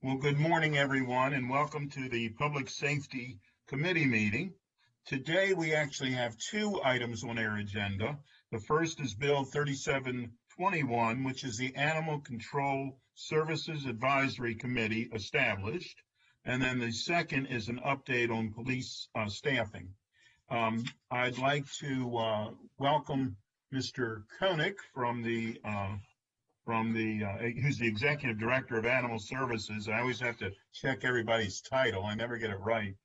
Well, good morning, everyone, and welcome to the Public Safety Committee meeting. Today, we actually have two items on our agenda. The first is Bill 3721, which is the Animal Control Services Advisory Committee established. And then the second is an update on police staffing. I'd like to welcome Mr. Koenig who's the Executive Director of Animal Services. I always have to check everybody's title. I never get it right.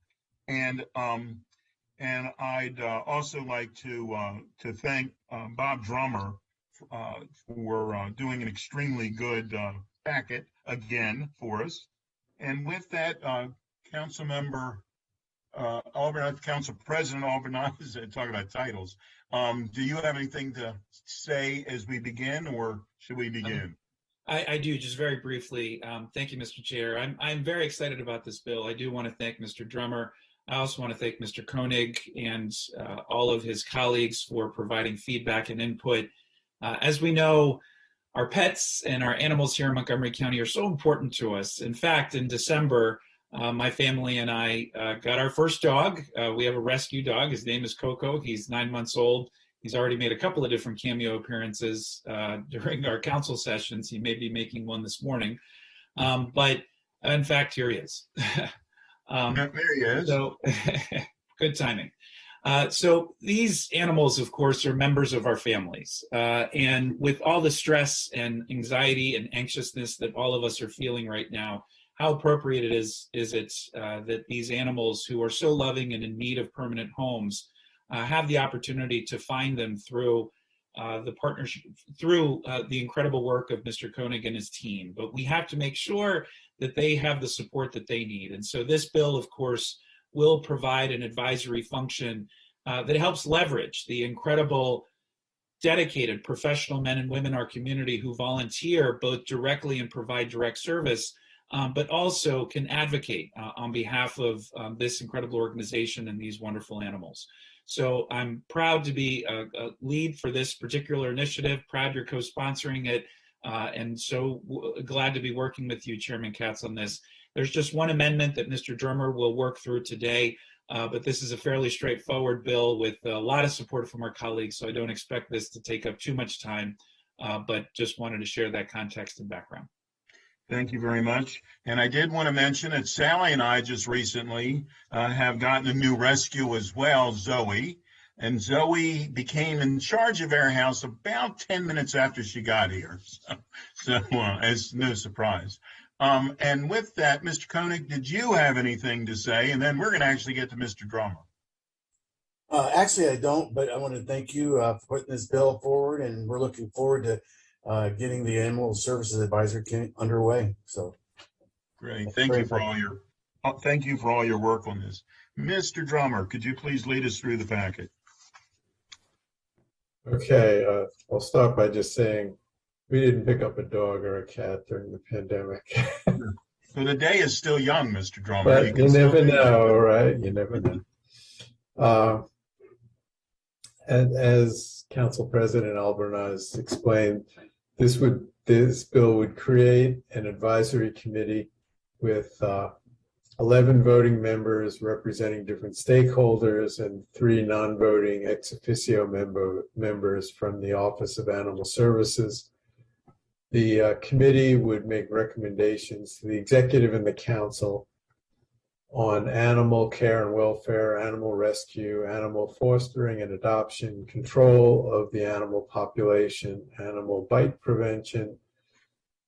And I'd also like to thank Bob Drummer for doing an extremely good packet again for us. And with that, Council President Albanese, talking about titles. Do you have anything to say as we begin, or should we begin? I do, just very briefly. Thank you, Mr. Chair. I'm very excited about this bill. I do want to thank Mr. Drummer. I also want to thank Mr. Koenig and all of his colleagues for providing feedback and input. As we know, our pets and our animals here in Montgomery County are so important to us. In fact, in December, my family and I got our first dog. We have a rescue dog. His name is Coco. He's 9 months old. He's already made a couple of different cameo appearances during our council sessions. He may be making one this morning. But in fact, here he is. There he is. So good timing. So these animals, of course, are members of our families. And with all the stress and anxiety and anxiousness that all of us are feeling right now, how appropriate it is it that these animals who are so loving and in need of permanent homes have the opportunity to find them through the partnership, through the incredible work of Mr. Koenig and his team. But we have to make sure that they have the support that they need. And so this bill, of course, will provide an advisory function that helps leverage the incredible, dedicated professional men and women in our community who volunteer both directly and provide direct service, but also can advocate on behalf of this incredible organization and these wonderful animals. So I'm proud to be a lead for this particular initiative, proud you're co-sponsoring it, and so glad to be working with you, Chairman Katz, on this. There's just one amendment that Mr. Drummer will work through today, but this is a fairly straightforward bill with a lot of support from our colleagues, so I don't expect this to take up too much time, but just wanted to share that context and background. Thank you very much. And I did want to mention that Sally and I just recently have gotten a new rescue as well, Zoe. And Zoe became in charge of our house about 10 minutes after she got here. So it's no surprise. And with that, Mr. Koenig, did you have anything to say? And then we're going to actually get to Mr. Drummer. Actually, I don't, but I want to thank you for putting this bill forward, and we're looking forward to getting the Animal Services Advisory underway. So great. Thank you for all your work on this. Mr. Drummer, could you please lead us through the packet? Okay, I'll start by just saying we didn't pick up a dog or a cat during the pandemic. So the day is still young, Mr. Drummer. But you never know, right? You never know. And as Council President Albanese explained, this bill would create an advisory committee with 11 voting members representing different stakeholders and 3 non-voting ex officio members from the Office of Animal Services. The committee would make recommendations to the executive and the council on animal care and welfare, animal rescue, animal fostering and adoption, control of the animal population, animal bite prevention,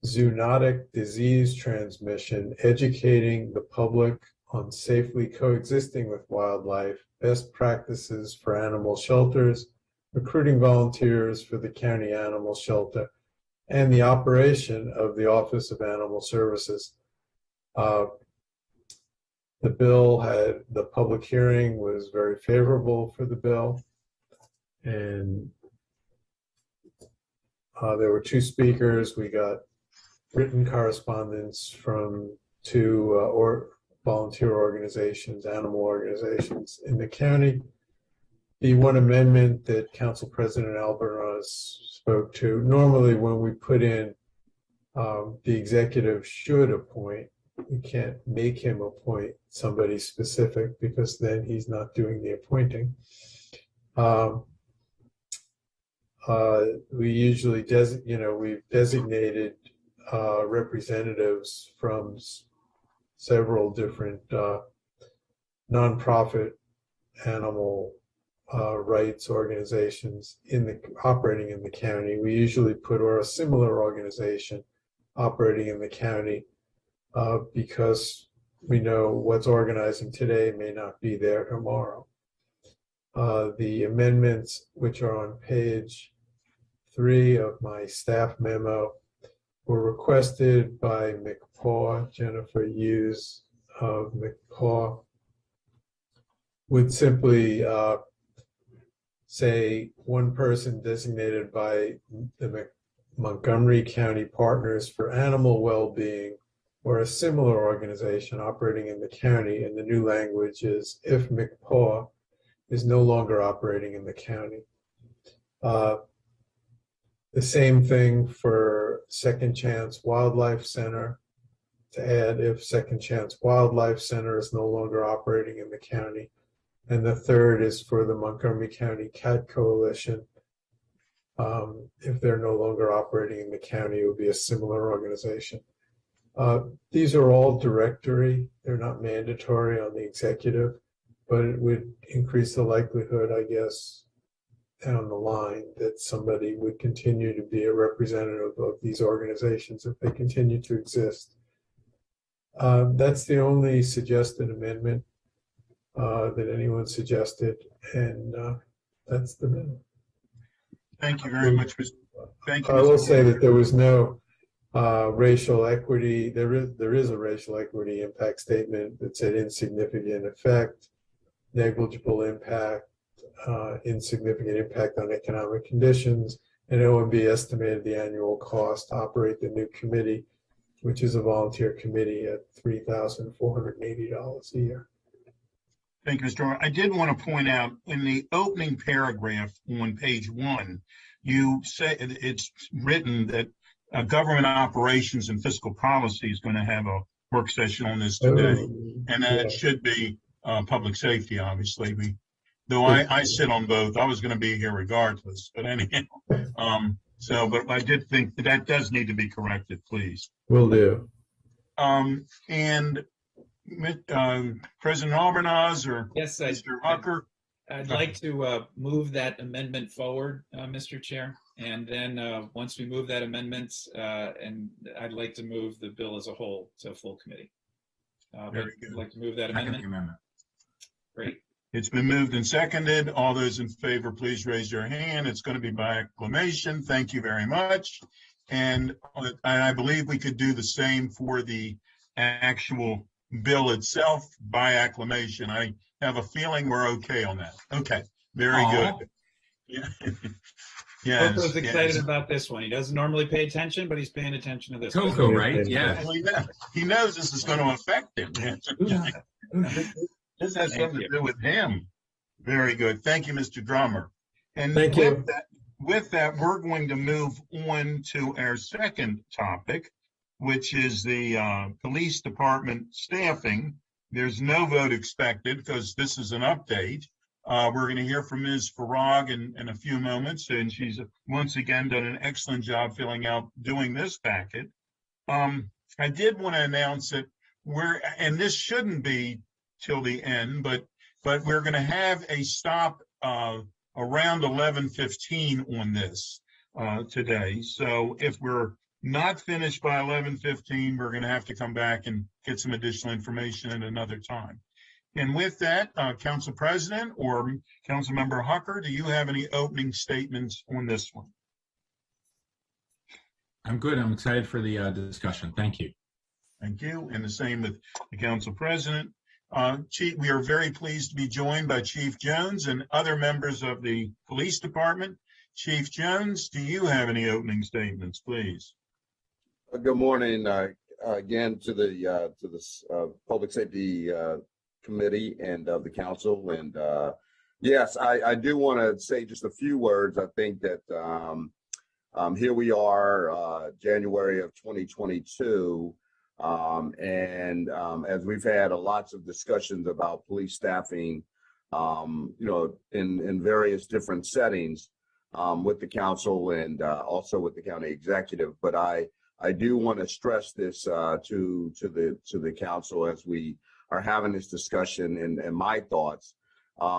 zoonotic disease transmission, educating the public on safely coexisting with wildlife, best practices for animal shelters, recruiting volunteers for the county animal shelter, and the operation of the Office of Animal Services. The bill the public hearing was very favorable for the bill, and there were 2 speakers. We got written correspondence from 2 volunteer organizations, animal organizations in the county. The one amendment that Council President Albanese spoke to, normally when we put in the executive should appoint, we can't make him appoint somebody specific because then he's not doing the appointing. We usually we've designated representatives from several different nonprofit animal rights organizations operating in the county. We usually put or a similar organization operating in the county because we know what's organizing today may not be there tomorrow. The amendments, which are on page 3 of my staff memo, were requested by McPaw. Jennifer Hughes of McPaw would simply say one person designated by the Montgomery County Partners for Animal Well-Being or a similar organization operating in the county, and the new language is if McPaw is no longer operating in the county. The same thing for Second Chance Wildlife Center, to add if Second Chance Wildlife Center is no longer operating in the county. And the third is for the Montgomery County Cat Coalition. If they're no longer operating in the county, it would be a similar organization. These are all directory. They're not mandatory on the executive, but it would increase the likelihood, I guess, down the line that somebody would continue to be a representative of these organizations if they continue to exist. That's the only suggested amendment that anyone suggested, and that's the bill. Thank you very much. Thank you. I will say that there was no racial equity. There is a racial equity impact statement that said insignificant effect, negligible impact, insignificant impact on economic conditions, and OMB estimated the annual cost to operate the new committee, which is a volunteer committee, at $3,480 a year. Thank you, Mr. Orr. I did want to point out in the opening paragraph on page 1, you say it's written that government operations and fiscal policy is going to have a work session on this today, and that it should be public safety, obviously. Though I sit on both, I was going to be here regardless. But anyhow, but I did think that does need to be corrected, please. Will do. And President Albernaz or Yes, Mr. Hucker? I'd like to move that amendment forward, Mr. Chair. And then once we move that amendment, and I'd like to move the bill as a whole to full committee. Very good. I'd like to move that amendment. Great. It's been moved and seconded. All those in favor, please raise your hand. It's going to be by acclamation. Thank you very much. And I believe we could do the same for the actual bill itself by acclamation. I have a feeling we're okay on that. Okay, very good. Yeah. Yes, Coco's excited about this one. He doesn't normally pay attention, but he's paying attention to this Coco, one. right? Yeah. Well, he knows this is going to affect him. This has something to do with him. Very good. Thank you, Mr. Drummer. And Thank you. With that, we're going to move on to our second topic, which is the police department staffing. There's no vote expected because this is an update. We're going to hear from Ms. Farag in a few moments, and she's once again done an excellent job doing this packet. I did want to announce that and this shouldn't be till the end, but we're going to have a stop around 11:15 on this today. So if we're not finished by 11:15, we're going to have to come back and get some additional information at another time. And with that, Council President or Council Member Hucker, do you have any opening statements on this one? I'm good. I'm excited for the discussion. Thank you. Thank you. And the same with the Council President. Chief, we are very pleased to be joined by Chief Jones and other members of the Police Department. Chief Jones, do you have any opening statements, please? Good morning again to the Public Safety Committee and the Council. And yes, I do want to say just a few words. I think that here we are, January of 2022. As we've had lots of discussions about police staffing, in various different settings with the council and also with the county executive. But I do want to stress this to the council as we are having this discussion, and my thoughts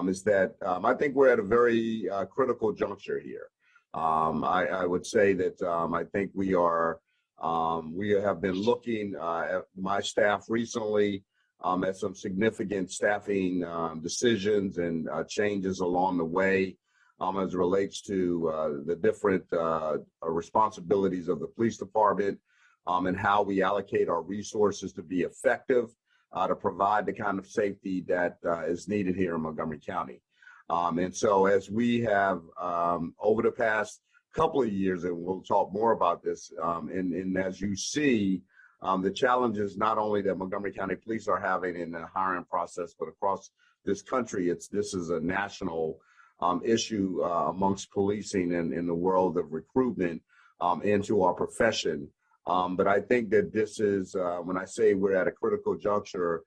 is that I think we're at a very critical juncture here. I would say that I think we have been looking at my staff recently at some significant staffing decisions and changes along the way as it relates to the different responsibilities of the police department and how we allocate our resources to be effective to provide the kind of safety that is needed here in Montgomery County. And so as we have over the past couple of years, and we'll talk more about this, and as you see, the challenges not only that Montgomery County Police are having in the hiring process, but across this country, this is a national issue amongst policing and in the world of recruitment into our profession. But I think that this is, when I say we're at a critical juncture,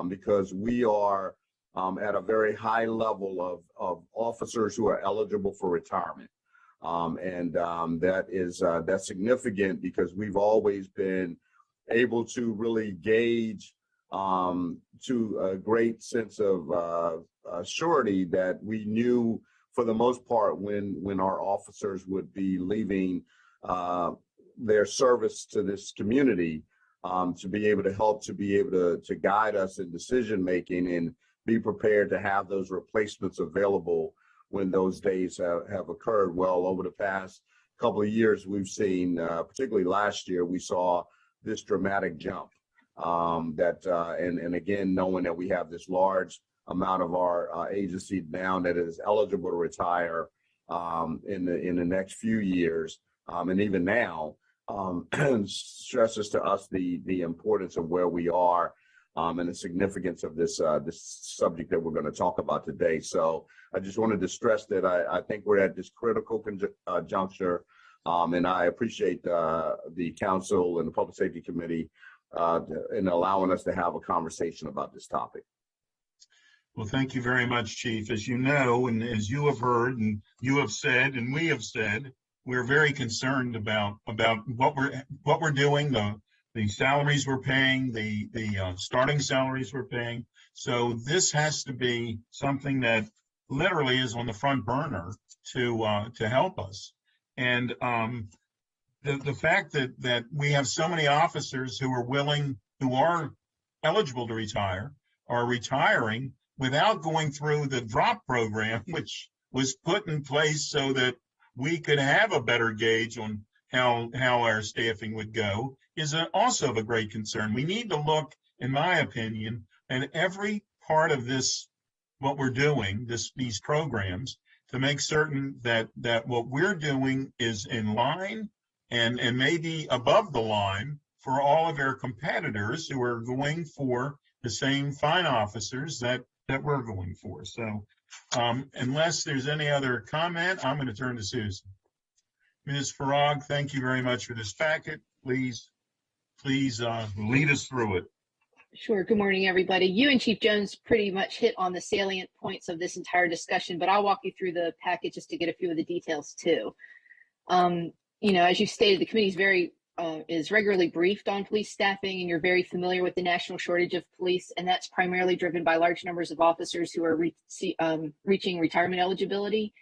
because we are at a very high level of officers who are eligible for retirement. That's significant because we've always been able to really gauge to a great sense of surety that we knew for the most part when our officers would be leaving their service to this community to be able to help, to be able to guide us in decision making and be prepared to have those replacements available when those days have occurred. Well, over the past couple of years, we've seen, particularly last year, we saw this dramatic jump and again, knowing that we have this large amount of our agency now that is eligible to retire in the next few years, and even now, stresses to us the importance of where we are and the significance of this subject that we're going to talk about today. So I just wanted to stress that I think we're at this critical juncture, and I appreciate the council and the Public Safety Committee in allowing us to have a conversation about this topic. Well, thank you very much, Chief. As you know, and as you have heard, and you have said, and we have said, we're very concerned about what we're doing, the salaries we're paying, the starting salaries we're paying. So this has to be something that literally is on the front burner to help us. And the fact that we have so many officers who are eligible to retire, are retiring without going through the drop program, which was put in place so that we could have a better gauge on how our staffing would go, is also of a great concern. We need to look, in my opinion, at every part of this, what we're doing, these programs, to make certain that what we're doing is in line and maybe above the line for all of our competitors who are going for the same fine officers that we're going for. So unless there's any other comment, I'm going to turn to Susan. Ms. Farag, thank you very much for this packet. Please lead us through it. Sure. Good morning, everybody. You and Chief Jones pretty much hit on the salient points of this entire discussion, but I'll walk you through the packet just to get a few of the details too. As you stated, the committee is regularly briefed on police staffing, and you're very familiar with the national shortage of police, and that's primarily driven by large numbers of officers who are reaching retirement eligibility.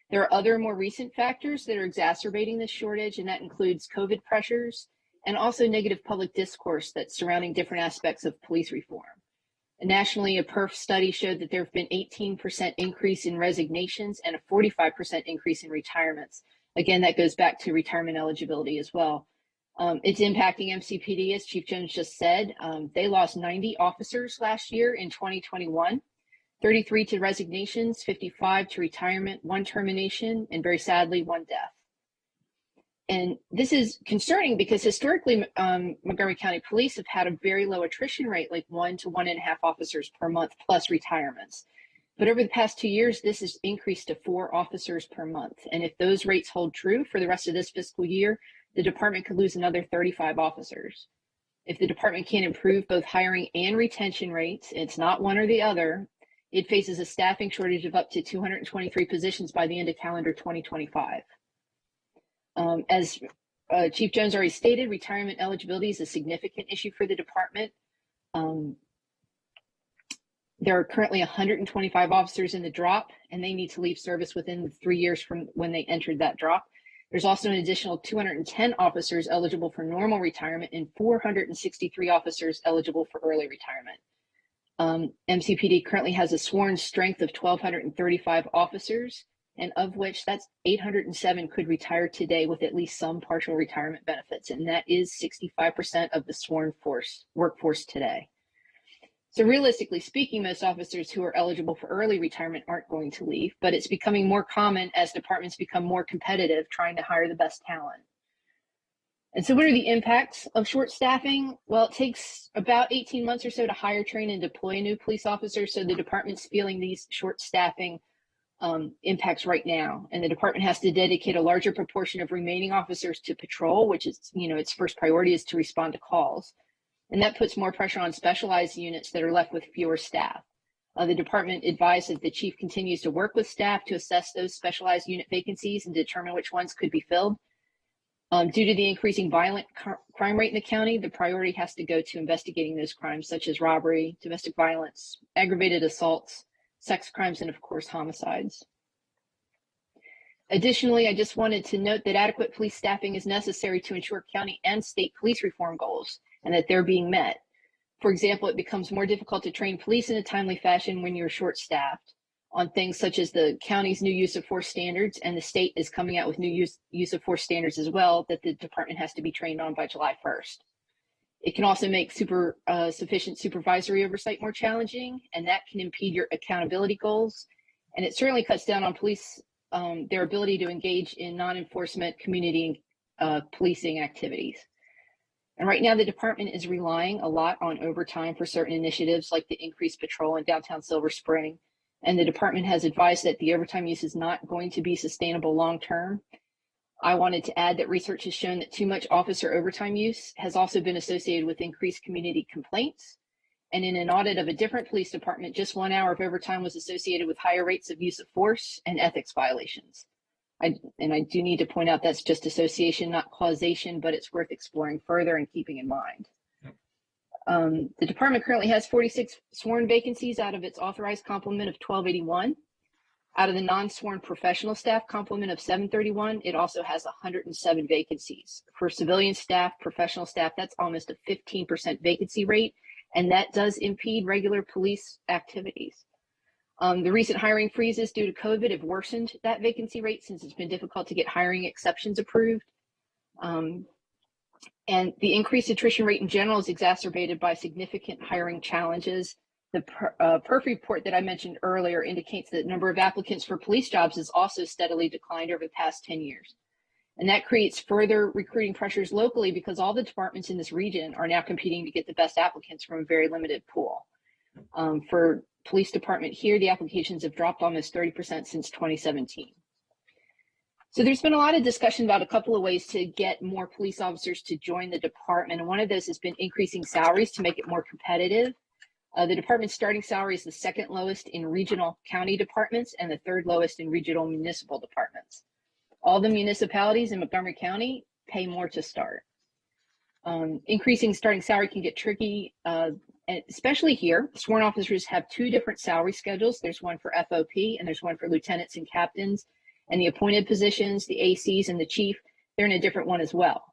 There are other more recent factors that are exacerbating this shortage, and that includes COVID pressures and also negative public discourse that's surrounding different aspects of police reform. And nationally, a PERF study showed that there have been 18% increase in resignations and a 45% increase in retirements. Again, that goes back to retirement eligibility as well. It's impacting MCPD, as Chief Jones just said. They lost 90 officers last year in 2021, 33 to resignations, 55 to retirement, 1 termination, and very sadly, 1 death. And this is concerning because historically, Montgomery County Police have had a very low attrition rate, like 1 to 1.5 officers per month plus retirements. But over the past 2 years, this has increased to 4 officers per month. And if those rates hold true for the rest of this fiscal year, the department could lose another 35 officers. If the department can't improve both hiring and retention rates, it's not one or the other, it faces a staffing shortage of up to 223 positions by the end of calendar 2025. As Chief Jones already stated, retirement eligibility is a significant issue for the department. There are currently 125 officers in the drop, and they need to leave service within 3 years from when they entered that drop. There's also an additional 210 officers eligible for normal retirement and 463 officers eligible for early retirement. MCPD currently has a sworn strength of 1,235 officers, and of which that's 807 could retire today with at least some partial retirement benefits, and that is 65% of the sworn workforce today. So realistically speaking, most officers who are eligible for early retirement aren't going to leave, but it's becoming more common as departments become more competitive trying to hire the best talent. And so what are the impacts of short staffing? Well, it takes about 18 months or so to hire, train, and deploy a new police officer. So the department's feeling these short staffing impacts right now. And the department has to dedicate a larger proportion of remaining officers to patrol, which is, its first priority is to respond to calls. And that puts more pressure on specialized units that are left with fewer staff. The department advised that the chief continues to work with staff to assess those specialized unit vacancies and determine which ones could be filled. Due to the increasing violent crime rate in the county, the priority has to go to investigating those crimes such as robbery, domestic violence, aggravated assaults, sex crimes, and of course, homicides. Additionally, I just wanted to note that adequate police staffing is necessary to ensure county and state police reform goals and that they're being met. For example, it becomes more difficult to train police in a timely fashion when you're short-staffed on things such as the county's new use of force standards, and the state is coming out with new use of force standards as well that the department has to be trained on by July 1st. It can also make sufficient supervisory oversight more challenging, and that can impede your accountability goals. And it certainly cuts down on police, their ability to engage in non-enforcement community policing activities. And right now, the department is relying a lot on overtime for certain initiatives like the increased patrol in downtown Silver Spring. And the department has advised that the overtime use is not going to be sustainable long-term. I wanted to add that research has shown that too much officer overtime use has also been associated with increased community complaints. And in an audit of a different police department, just 1 hour of overtime was associated with higher rates of use of force and ethics violations. I do need to point out that's just association, not causation, but it's worth exploring further and keeping in mind. The department currently has 46 sworn vacancies out of its authorized complement of 1281. Out of the non-sworn professional staff complement of 731, it also has 107 vacancies. For civilian staff, professional staff, that's almost a 15% vacancy rate, and that does impede regular police activities. The recent hiring freezes due to COVID have worsened that vacancy rate since it's been difficult to get hiring exceptions approved. And the increased attrition rate in general is exacerbated by significant hiring challenges. The PERF report that I mentioned earlier indicates that the number of applicants for police jobs has also steadily declined over the past 10 years. And that creates further recruiting pressures locally because all the departments in this region are now competing to get the best applicants from a very limited pool. For police department here, the applications have dropped almost 30% since 2017. So there's been a lot of discussion about a couple of ways to get more police officers to join the department. And one of those has been increasing salaries to make it more competitive. The department's starting salary is the second lowest in regional county departments and the third lowest in regional municipal departments. All the municipalities in Montgomery County pay more to start. Increasing starting salary can get tricky, especially here. Sworn officers have two different salary schedules. There's one for FOP and there's one for lieutenants and captains. And the appointed positions, the ACs and the chief, they're in a different one as well.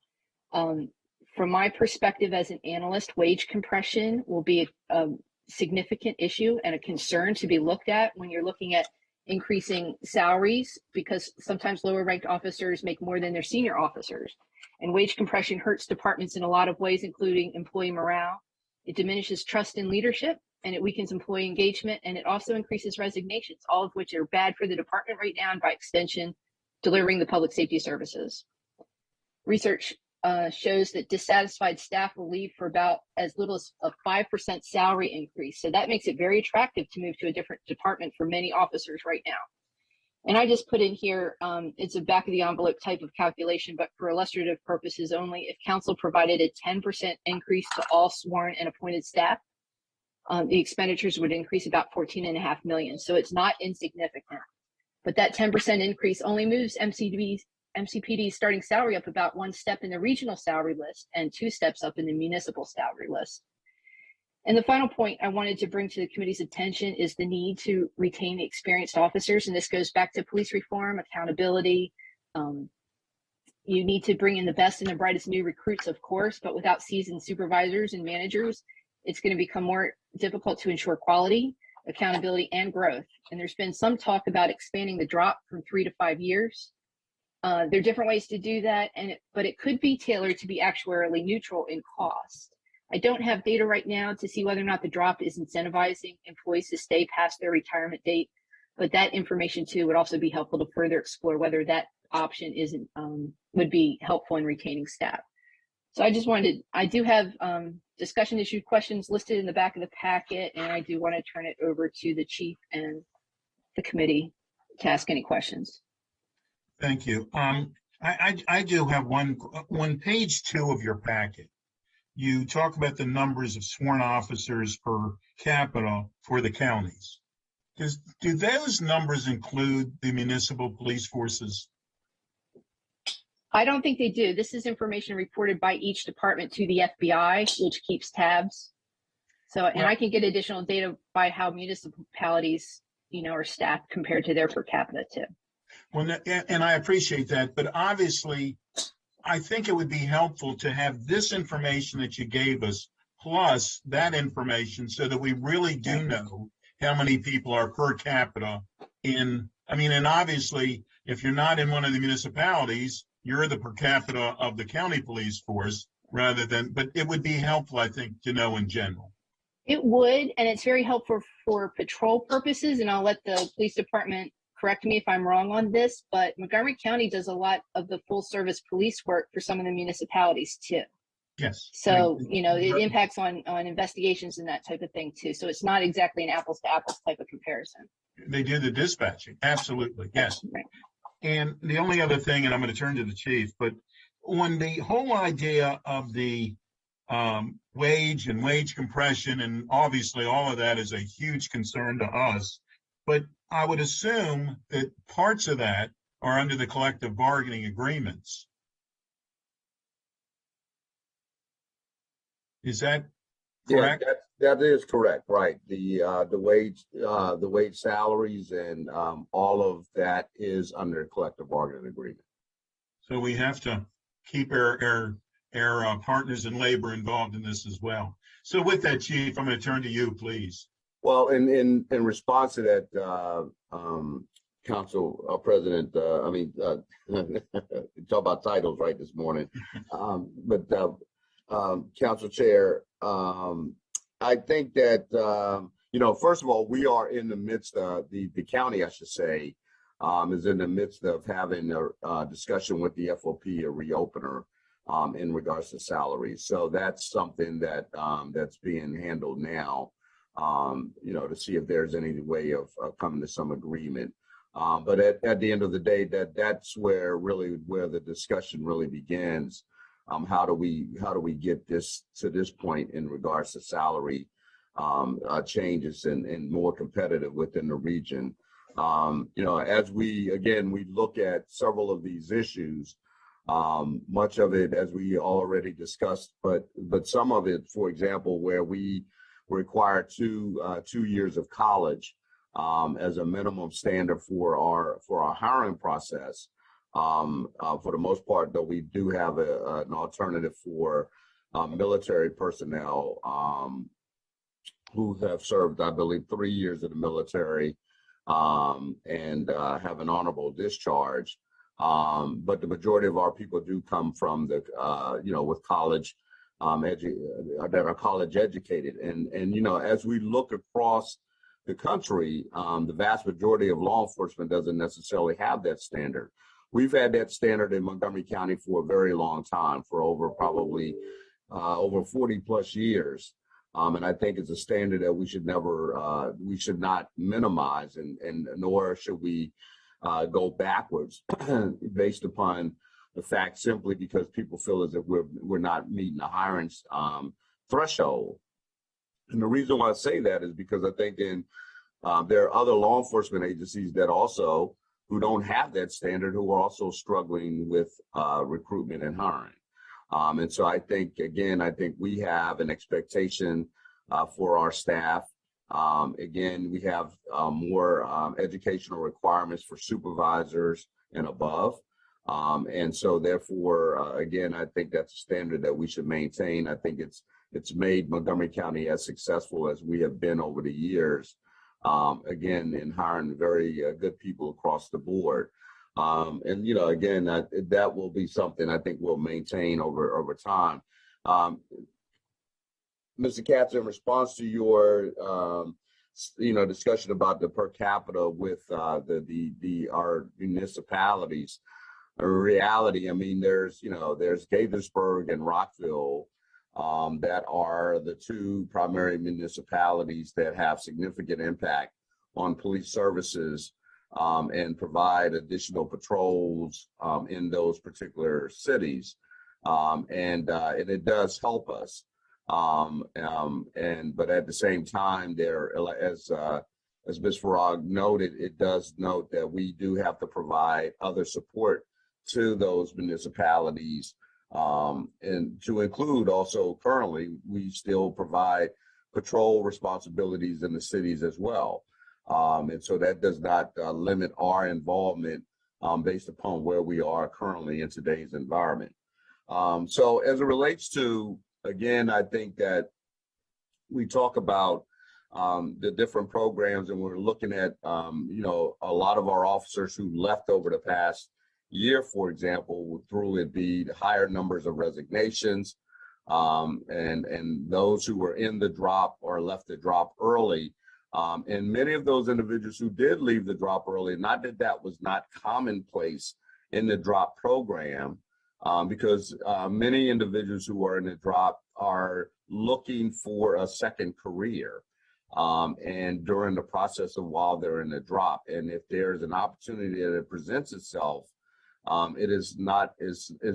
From my perspective as an analyst, wage compression will be a significant issue and a concern to be looked at when you're looking at increasing salaries, because sometimes lower ranked officers make more than their senior officers. And wage compression hurts departments in a lot of ways, including employee morale. It diminishes trust in leadership and it weakens employee engagement, and it also increases resignations, all of which are bad for the department right now and by extension, delivering the public safety services. Research shows that dissatisfied staff will leave for about as little as a 5% salary increase. So that makes it very attractive to move to a different department for many officers right now. And I just put in here, it's a back of the envelope type of calculation, but for illustrative purposes only, if council provided a 10% increase to all sworn and appointed staff, the expenditures would increase about 14.5 million. So it's not insignificant, but that 10% increase only moves MCPD's starting salary up about 1 step in the regional salary list and 2 steps up in the municipal salary list. And the final point I wanted to bring to the committee's attention is the need to retain experienced officers. And this goes back to police reform, accountability. You need to bring in the best and the brightest new recruits, of course, but without seasoned supervisors and managers, it's going to become more difficult to ensure quality, accountability, and growth. And there's been some talk about expanding the drop from 3 to 5 years. There are different ways to do that, but it could be tailored to be actuarially neutral in cost. I don't have data right now to see whether or not the drop is incentivizing employees to stay past their retirement date, but that information too would also be helpful to further explore whether that option would be helpful in retaining staff. So I do have discussion issue questions listed in the back of the packet, and I do want to turn it over to the chief and the committee to ask any questions. Thank you. I do have one page 2 of your packet. You talk about the numbers of sworn officers per capita for the counties. Do those numbers include the municipal police forces? I don't think they do. This is information reported by each department to the FBI, which keeps tabs. So, and I can get additional data by how municipalities, are staffed compared to their per capita too. Well, and I appreciate that, but obviously, I think it would be helpful to have this information that you gave us, plus that information, so that we really do know how many people are per capita and obviously, if you're not in one of the municipalities, you're the per capita of the county police force but it would be helpful, I think, to know in general. It would, and it's very helpful for patrol purposes, and I'll let the police department correct me if I'm wrong on this, but Montgomery County does a lot of the full service police work for some of the municipalities too. Yes. So, it impacts on investigations and that type of thing too. So it's not exactly an apples to apples type of comparison. They do the dispatching. Absolutely. Yes. Right. And the only other thing, and I'm going to turn to the chief, but when the whole idea of the wage and wage compression, and obviously all of that is a huge concern to us, but I would assume that parts of that are under the collective bargaining agreements. Is that correct? Yeah, that is correct. Right. The wage salaries and all of that is under a collective bargaining agreement. So we have to keep our partners in labor involved in this as well. So with that, Chief, I'm going to turn to you, please. Well, in response to that, Council President, talk about titles right this morning, but Council Chair, I think that first of all, we are in the midst of the county, I should say, is in the midst of having a discussion with the FOP, a reopener, in regards to salaries. So that's something that that's being handled now. To see if there's any way of coming to some agreement. But at the end of the day, that's where the discussion really begins. How do we get this to this point in regards to salary changes and more competitive within the region? As we look at several of these issues, much of it, as we already discussed, but some of it, for example, where we require 2 years of college as a minimum standard for our hiring process. For the most part, though, we do have an alternative for military personnel who have served, I believe, 3 years in the military and have an honorable discharge. But the majority of our people do come from with college. That are college educated, and as we look across the country, the vast majority of law enforcement doesn't necessarily have that standard. We've had that standard in Montgomery County for a very long time, for over 40 plus years, and I think it's a standard that we should not minimize, and nor should we go backwards based upon the fact simply because people feel as if we're not meeting the hiring threshold. And the reason why I say that is because I think there are other law enforcement agencies that also who don't have that standard who are also struggling with recruitment and hiring. And so I think we have an expectation for our staff. Again, we have more educational requirements for supervisors and above. And so therefore, again, I think that's a standard that we should maintain. I think it's made Montgomery County as successful as we have been over the years, again, in hiring very good people across the board. And, again, that will be something I think we'll maintain over time. Mr. Katz, in response to your, discussion about the per capita with our municipalities, reality, I mean, there's Gaithersburg and Rockville that are the two primary municipalities that have significant impact on police services and provide additional patrols in those particular cities. And it does help us. But at the same time, there, as Ms. Farag noted, it does note that we do have to provide other support to those municipalities, and to include also currently, we still provide patrol responsibilities in the cities as well. And so that does not limit our involvement based upon where we are currently in today's environment. So as it relates to, again, I think that we talk about the different programs, and we're looking at, a lot of our officers who left over the past year, for example, through it be the higher numbers of resignations, and those who were in the drop or left the drop early. And many of those individuals who did leave the drop early, not that that was not commonplace in the drop program, because many individuals who are in the drop are looking for a second career. And during the process of while they're in the drop, and if there's an opportunity that presents itself, it's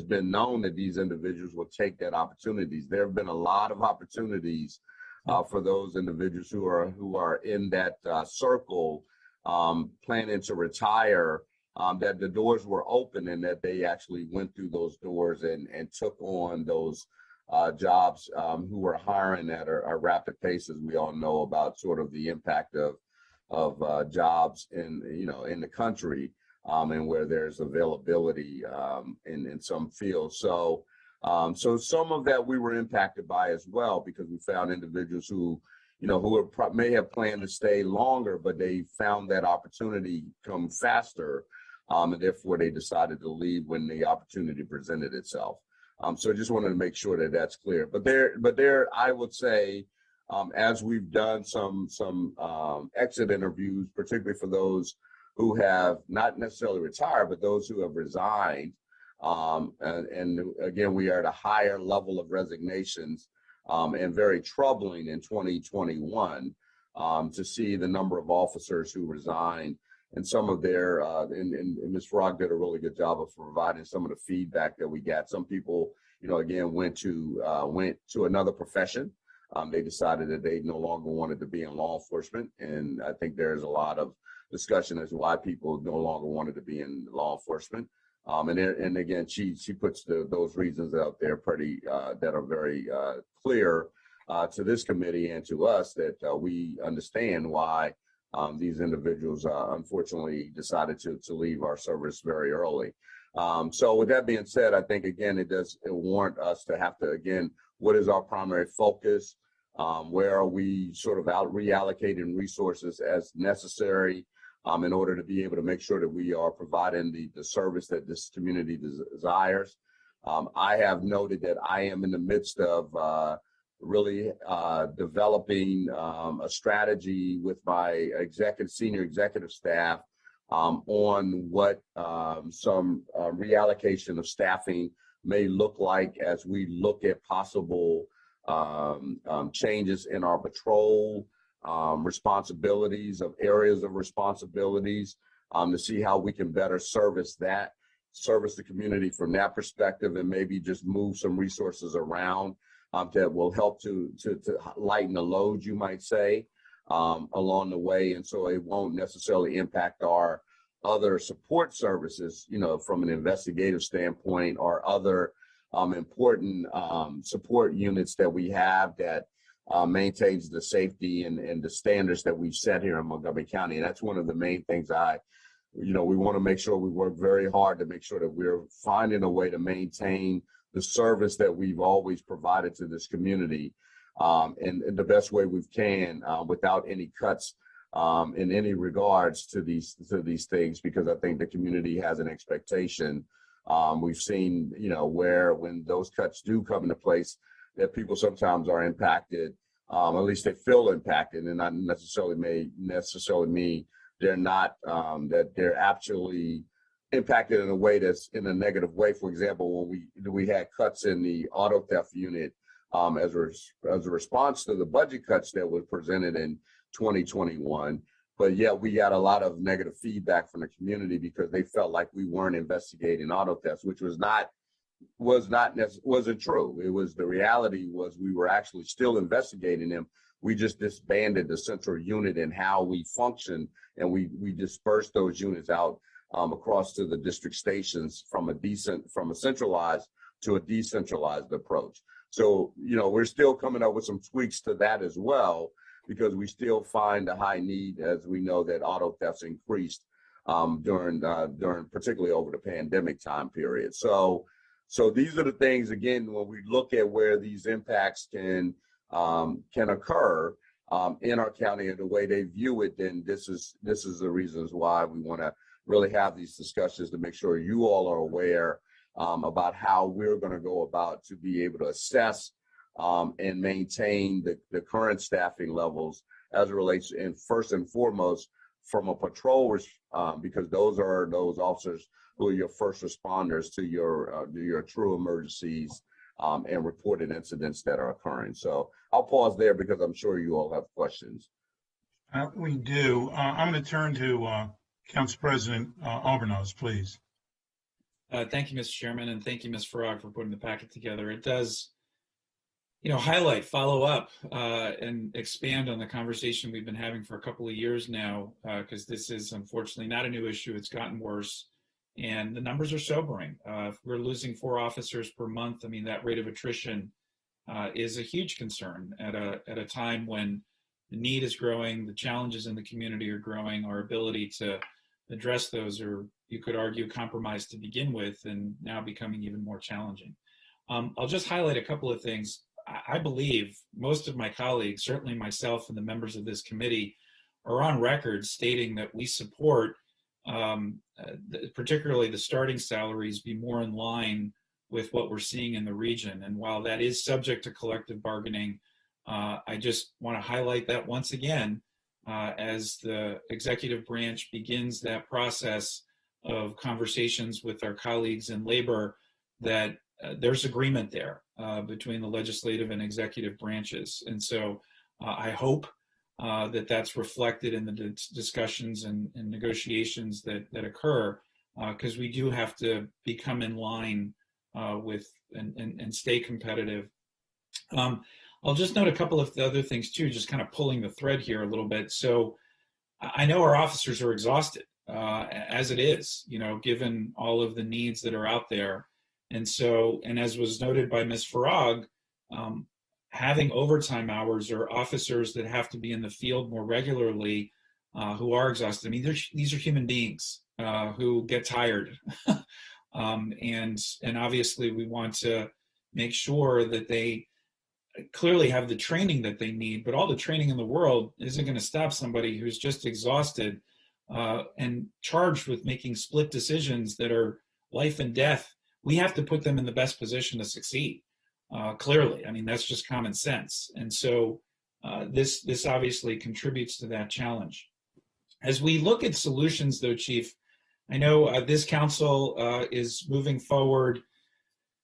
been known that these individuals will take that opportunities. There have been a lot of opportunities for those individuals who are in that circle, planning to retire, that the doors were open and that they actually went through those doors and took on those jobs, who were hiring at a rapid pace, as we all know about sort of the impact of jobs in the country, and where there's availability in some fields. So some of that we were impacted by as well, because we found individuals who may have planned to stay longer, but they found that opportunity come faster, and therefore they decided to leave when the opportunity presented itself. So I just wanted to make sure that that's clear. But there, I would say, as we've done some exit interviews, particularly for those who have not necessarily retired, but those who have resigned. And again, we are at a higher level of resignations, and very troubling in 2021 to see the number of officers who resigned, and some of their, and Ms. Farag did a really good job of providing some of the feedback that we got. Some people, again, went to another profession. They decided that they no longer wanted to be in law enforcement. And I think there's a lot of discussion as to why people no longer wanted to be in law enforcement. And again, she puts those reasons out there that are very clear to this committee and to us, that we understand why these individuals unfortunately decided to leave our service very early. So with that being said, I think, again, it warrant us to have to, again, what is our primary focus? Where are we sort of reallocating resources as necessary in order to be able to make sure that we are providing the service that this community desires? I have noted that I am in the midst of really developing a strategy with my senior executive staff on what some reallocation of staffing may look like as we look at possible changes in our patrol responsibilities, of areas of responsibilities, to see how we can better service the community from that perspective, and maybe just move some resources around that will help to lighten the load, you might say, along the way. And so it won't necessarily impact our other support services, from an investigative standpoint, or other important support units that we have that maintains the safety and the standards that we've set here in Montgomery County. And that's one of the main things we want to make sure we work very hard to make sure that we're finding a way to maintain the service that we've always provided to this community in the best way we can, without any cuts in any regards to these things, because I think the community has an expectation. We've seen, where when those cuts do come into place, that people sometimes are impacted, at least they feel impacted, and not necessarily mean they're not, that they're actually impacted in a way that's in a negative way. For example, when we had cuts in the auto theft unit as a response to the budget cuts that were presented in 2021. But yeah, we got a lot of negative feedback from the community because they felt like we weren't investigating auto thefts, which wasn't true. It was, the reality was we were actually still investigating them. We just disbanded the central unit and how we function, and we dispersed those units out across to the district stations from a centralized to a decentralized approach. So, we're still coming up with some tweaks to that as well, because we still find a high need, as we know that auto thefts increased during particularly over the pandemic time period. So these are the things, again, when we look at where these impacts can occur in our county and the way they view it, then this is the reasons why we want to really have these discussions to make sure you all are aware about how we're going to go about to be able to assess and maintain the current staffing levels as it relates, and first and foremost, from a patrol, because those are those officers who are your first responders to your true emergencies and reported incidents that are occurring. So I'll pause there because I'm sure you all have questions. We do. I'm going to turn to Council President Albornoz, please. Thank you, Mr. Chairman, and thank you, Ms. Farag, for putting the packet together. It does, highlight, follow up, and expand on the conversation we've been having for a couple of years now, because this is unfortunately not a new issue. It's gotten worse, and the numbers are sobering. If we're losing 4 officers per month, that rate of attrition is a huge concern at a time when the need is growing, the challenges in the community are growing, our ability to address those are, you could argue, compromised to begin with, and now becoming even more challenging. I'll just highlight a couple of things. I believe most of my colleagues, certainly myself and the members of this committee, are on record stating that we support particularly the starting salaries be more in line with what we're seeing in the region. And while that is subject to collective bargaining, I just want to highlight that once again as the executive branch begins that process of conversations with our colleagues in labor, that there's agreement there between the legislative and executive branches. And so I hope that that's reflected in the discussions and negotiations that occur, because we do have to become in line with and stay competitive. I'll just note a couple of the other things too, just kind of pulling the thread here a little bit. So I know our officers are exhausted as it is, given all of the needs that are out there. And so, and as was noted by Ms. Farag, having overtime hours or officers that have to be in the field more regularly who are exhausted. These are human beings who get tired. And obviously we want to make sure that they clearly have the training that they need, but all the training in the world isn't going to stop somebody who's just exhausted and charged with making split decisions that are life and death. We have to put them in the best position to succeed. Clearly, that's just common sense. And so this obviously contributes to that challenge. As we look at solutions though, Chief, I know this council is moving forward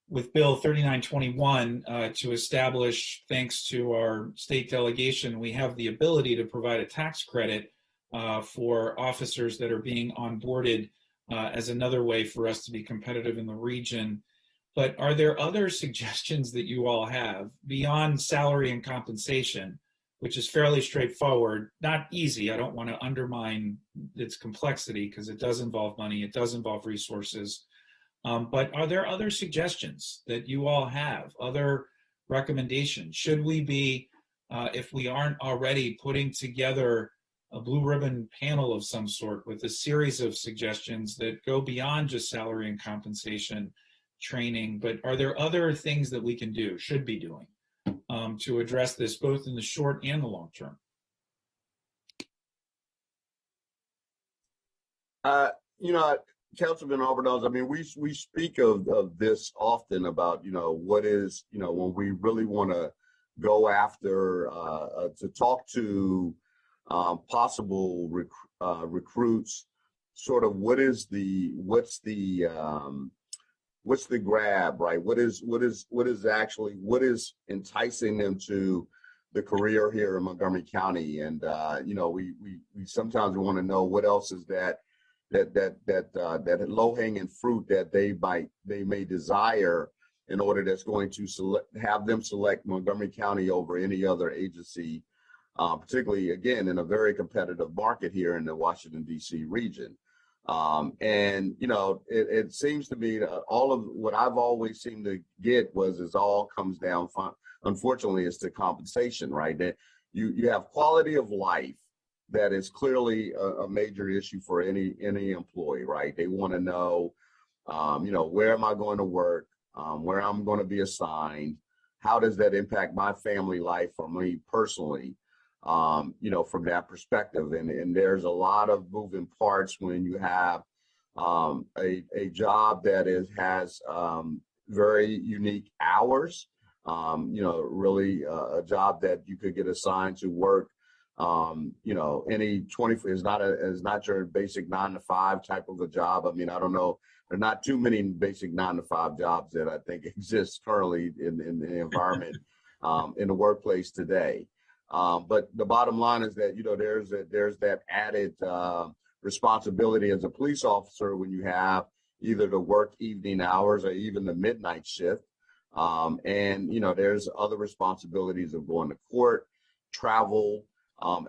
with Bill 3921 to establish, thanks to our state delegation, we have the ability to provide a tax credit for officers that are being onboarded as another way for us to be competitive in the region. But are there other suggestions that you all have beyond salary and compensation, which is fairly straightforward, not easy? I don't want to undermine its complexity because it does involve money, it does involve resources. But are there other suggestions that you all have, other recommendations? Should we be, if we aren't already, putting together a blue ribbon panel of some sort with a series of suggestions that go beyond just salary and compensation training, but are there other things that we can do, should be doing, to address this both in the short and the long term? Councilman Alvarez, I mean, we speak of this often about, what is, when we really want to go after, to talk to possible recruits, sort of what's the grab, right? What is enticing them to the career here in Montgomery County? And, we sometimes want to know what else is that low-hanging fruit that they may desire in order that's going to have them select Montgomery County over any other agency, particularly, again, in a very competitive market here in the Washington, D.C. region. It seems to me that all of what I've always seemed to get is all comes down, unfortunately, is to compensation, right? That you have quality of life that is clearly a major issue for any employee, right? They want to know, where am I going to work, where I'm going to be assigned, how does that impact my family life or me personally, from that perspective. And there's a lot of moving parts when you have a job that has very unique hours, really a job that you could get assigned to work. Any 20 is not your basic 9-to-5 type of a job. I mean, I don't know. There are not too many basic 9-to-5 jobs that I think exist currently in the environment, in the workplace today. But the bottom line is that, there's that added responsibility as a police officer when you have either to work evening hours or even the midnight shift. There's other responsibilities of going to court, travel,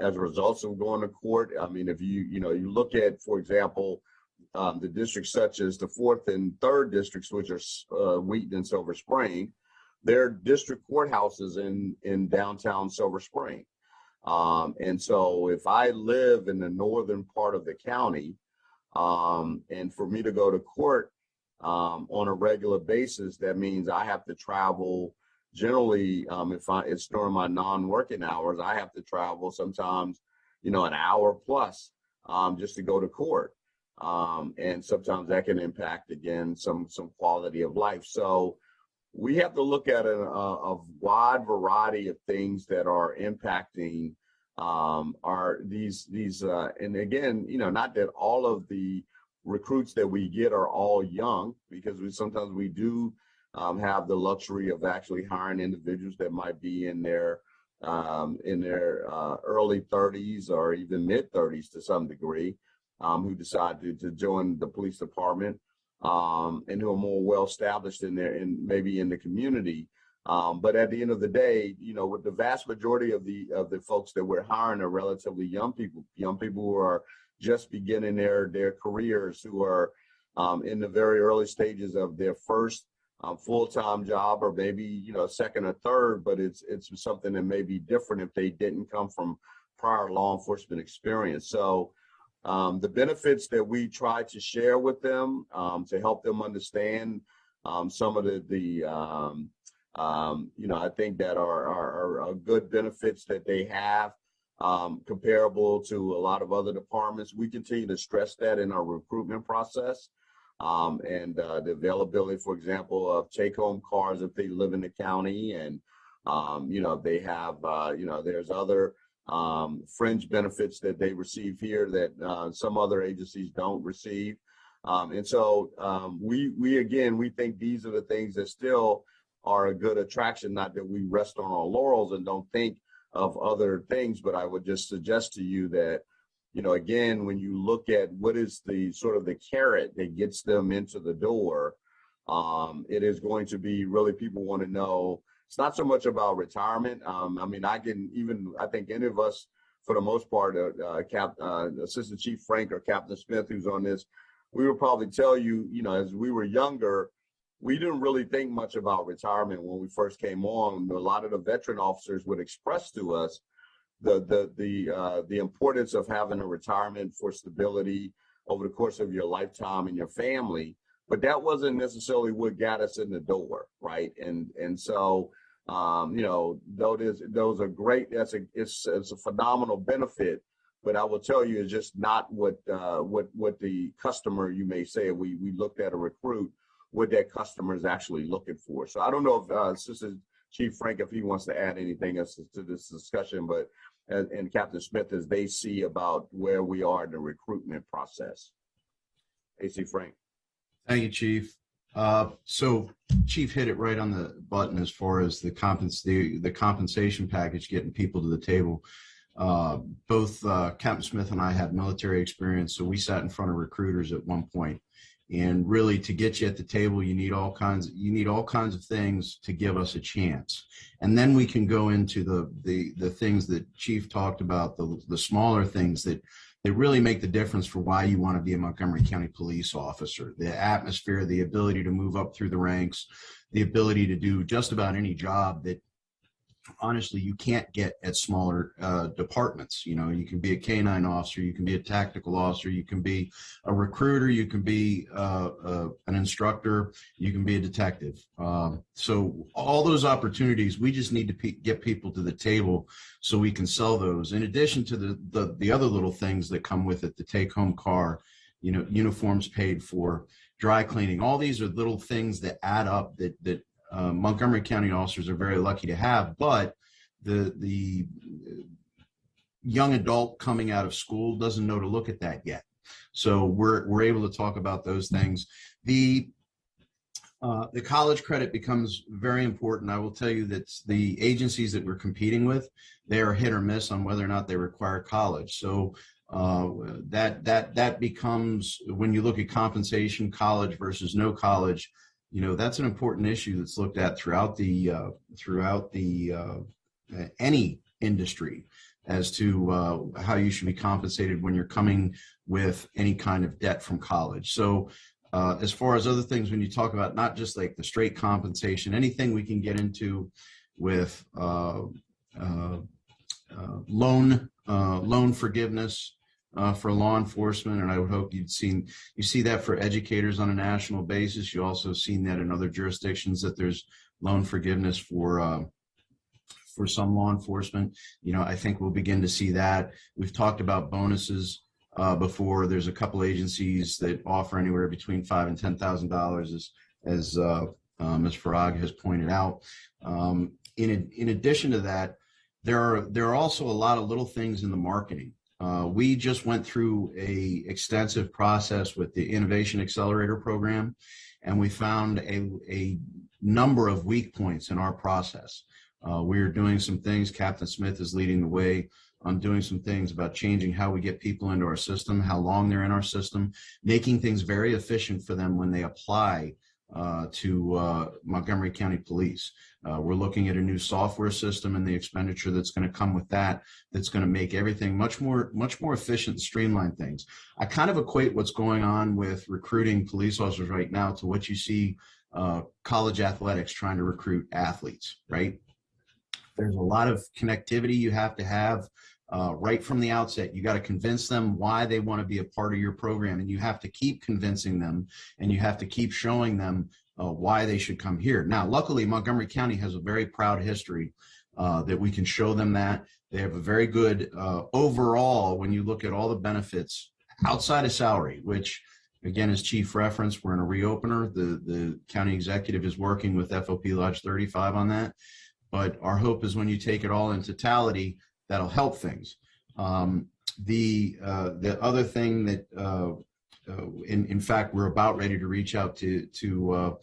as a result of going to court. I mean, if you look at, for example, the districts such as the 4th and 3rd districts, which are Wheaton and Silver Spring, they're district courthouses in downtown Silver Spring. And so if I live in the northern part of the county, and for me to go to court on a regular basis, that means I have to travel. Generally, if it's during my non-working hours, I have to travel sometimes, an hour plus, just to go to court. And sometimes that can impact, again, some quality of life. So we have to look at a wide variety of things that are impacting and again, not that all of the recruits that we get are all young, because sometimes we do have the luxury of actually hiring individuals that might be in their early 30s or even mid 30s to some degree, who decide to join the police department, and who are more well established maybe in the community. But at the end of the day, with the vast majority of the folks that we're hiring are relatively young people who are just beginning their careers, who are in the very early stages of their first full-time job, or maybe, second or third, but it's something that may be different if they didn't come from prior law enforcement experience. So the benefits that we try to share with them to help them understand some of the I think that are good benefits that they have, comparable to a lot of other departments. We continue to stress that in our recruitment process. And the availability, for example, of take-home cars if they live in the county, and they have there's other fringe benefits that they receive here that some other agencies don't receive, and so we think these are the things that still are a good attraction. Not that we rest on our laurels and don't think of other things, but I would just suggest to you that again, when you look at what is the sort of the carrot that gets them into the door, it is going to be really, people want to know, it's not so much about retirement. I mean, I think any of us, for the most part, Assistant Chief Frank or Captain Smith, who's on this, we would probably tell you, as we were younger, we didn't really think much about retirement when we first came on. A lot of the veteran officers would express to us the importance of having a retirement for stability over the course of your lifetime and your family, but that wasn't necessarily what got us in the door, right? And so those are great. It's a phenomenal benefit, but I will tell you, it's just not what the customer, you may say, we looked at a recruit, what that customer is actually looking for. So I don't know if Assistant Chief Frank, if he wants to add anything else to this discussion, but and Captain Smith, as they see about where we are in the recruitment process. AC Frank. Thank you, Chief. So Chief hit it right on the button as far as the compensation package, getting people to the table. Both Captain Smith and I have military experience, so we sat in front of recruiters at one point. And really, to get you at the table, you need all kinds of things to give us a chance. And then we can go into the things that Chief talked about, the smaller things that really make the difference for why you want to be a Montgomery County police officer. The atmosphere, the ability to move up through the ranks, the ability to do just about any job that honestly you can't get at smaller departments. You can be a K-9 officer, you can be a tactical officer, you can be a recruiter, you can be an instructor, you can be a detective. So all those opportunities, we just need to get people to the table so we can sell those. In addition to the other little things that come with it, the take-home car, uniforms paid for, dry cleaning. All these are little things that add up that Montgomery County officers are very lucky to have, but the young adult coming out of school doesn't know to look at that yet. So we're able to talk about those things. The college credit becomes very important. I will tell you that the agencies that we're competing with, they are hit or miss on whether or not they require college. So that becomes, when you look at compensation, college versus no college, that's an important issue that's looked at throughout any industry as to how you should be compensated when you're coming with any kind of debt from college. So as far as other things, when you talk about not just like the straight compensation, anything we can get into with loan forgiveness for law enforcement, and I would hope you see that for educators on a national basis. You also seen that in other jurisdictions, that there's loan forgiveness for some law enforcement. I think we'll begin to see that. We've talked about bonuses before. There's a couple agencies that offer anywhere between $5,000 and $10,000, as Ms. Farag has pointed out. In addition to that, there are also a lot of little things in the marketing. We just went through a extensive process with the Innovation Accelerator program, and we found a number of weak points in our process. We're doing some things. Captain Smith is leading the way on doing some things about changing how we get people into our system, how long they're in our system, making things very efficient for them when they apply to Montgomery County Police. We're looking at a new software system and the expenditure that's going to come with that, that's going to make everything much more efficient and streamline things. I kind of equate what's going on with recruiting police officers right now to what you see college athletics trying to recruit athletes, right? There's a lot of connectivity you have to have right from the outset. You got to convince them why they want to be a part of your program, and you have to keep convincing them, and you have to keep showing them why they should come here. Now, luckily, Montgomery County has a very proud history that we can show them that. They have a very good overall, when you look at all the benefits outside of salary, which, again, as Chief referenced, we're in a reopener. The county executive is working with FOP Lodge 35 on that. But our hope is when you take it all in totality, that'll help things. The other thing that, in fact, we're about ready to reach out to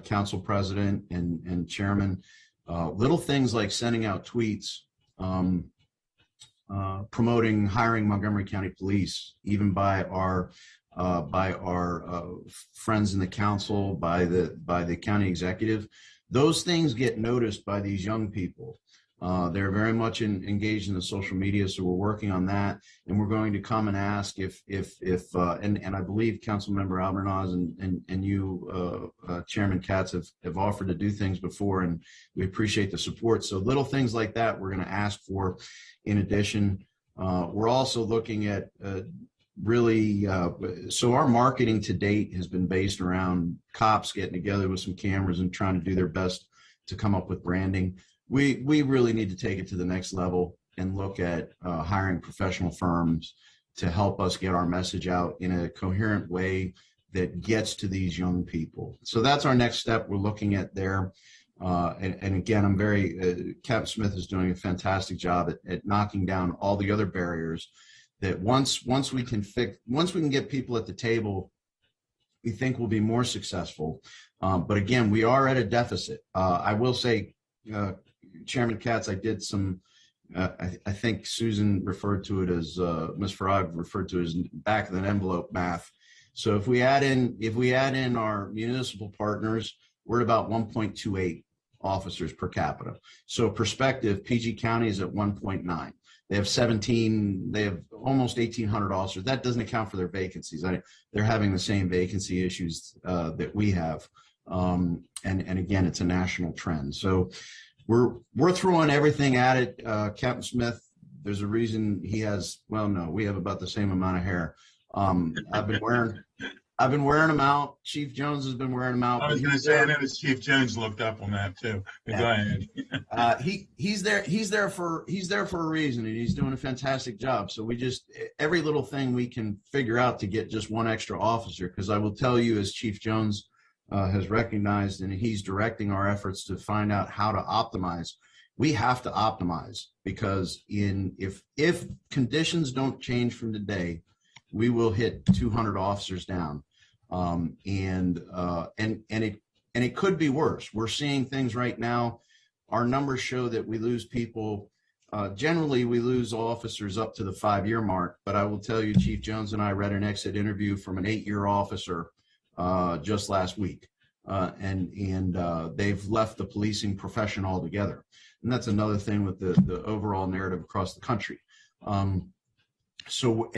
council president and chairman. Little things like sending out tweets promoting hiring Montgomery County Police, even by our friends in the council, by the county executive. Those things get noticed by these young people. They're very much engaged in the social media, so we're working on that, and we're going to come and ask if I believe Councilmember Albornoz and you, Chairman Katz, have offered to do things before, and we appreciate the support. So little things like that we're going to ask for. In addition, we're also looking at so our marketing to date has been based around cops getting together with some cameras and trying to do their best to come up with branding. We really need to take it to the next level and look at hiring professional firms to help us get our message out in a coherent way that gets to these young people. So that's our next step we're looking at there. And again, I'm Captain Smith is doing a fantastic job at knocking down all the other barriers that once we can get people at the table, we think we'll be more successful. But again, we are at a deficit. I will say, Chairman Katz, I did some, I think Susan referred to it as, Ms. Farag referred to it as back of an envelope math. So if we add in our municipal partners, we're at about 1.28 officers per capita. So perspective, PG County is at 1.9. They have almost 1,800 officers. That doesn't account for their vacancies. They're having the same vacancy issues that we have. And again, it's a national trend. So we're throwing everything at it. Captain Smith, there's a reason he has, well, no, we have about the same amount of hair. I've been wearing them out. Chief Jones has been wearing them out. I was going to say, I noticed Chief Jones looked up on that too. But go ahead. He's there for a reason, and he's doing a fantastic job. So we just, every little thing we can figure out to get just one extra officer, because I will tell you, as Chief Jones has recognized, and he's directing our efforts to find out how to optimize. We have to optimize, because if conditions don't change from today, we will hit 200 officers down. And it could be worse. We're seeing things right now. Our numbers show that we lose people. Generally, we lose officers up to the 5-year mark. But I will tell you, Chief Jones and I read an exit interview from an 8-year officer just last week, and they've left the policing profession altogether. And that's another thing with the overall narrative across the country. So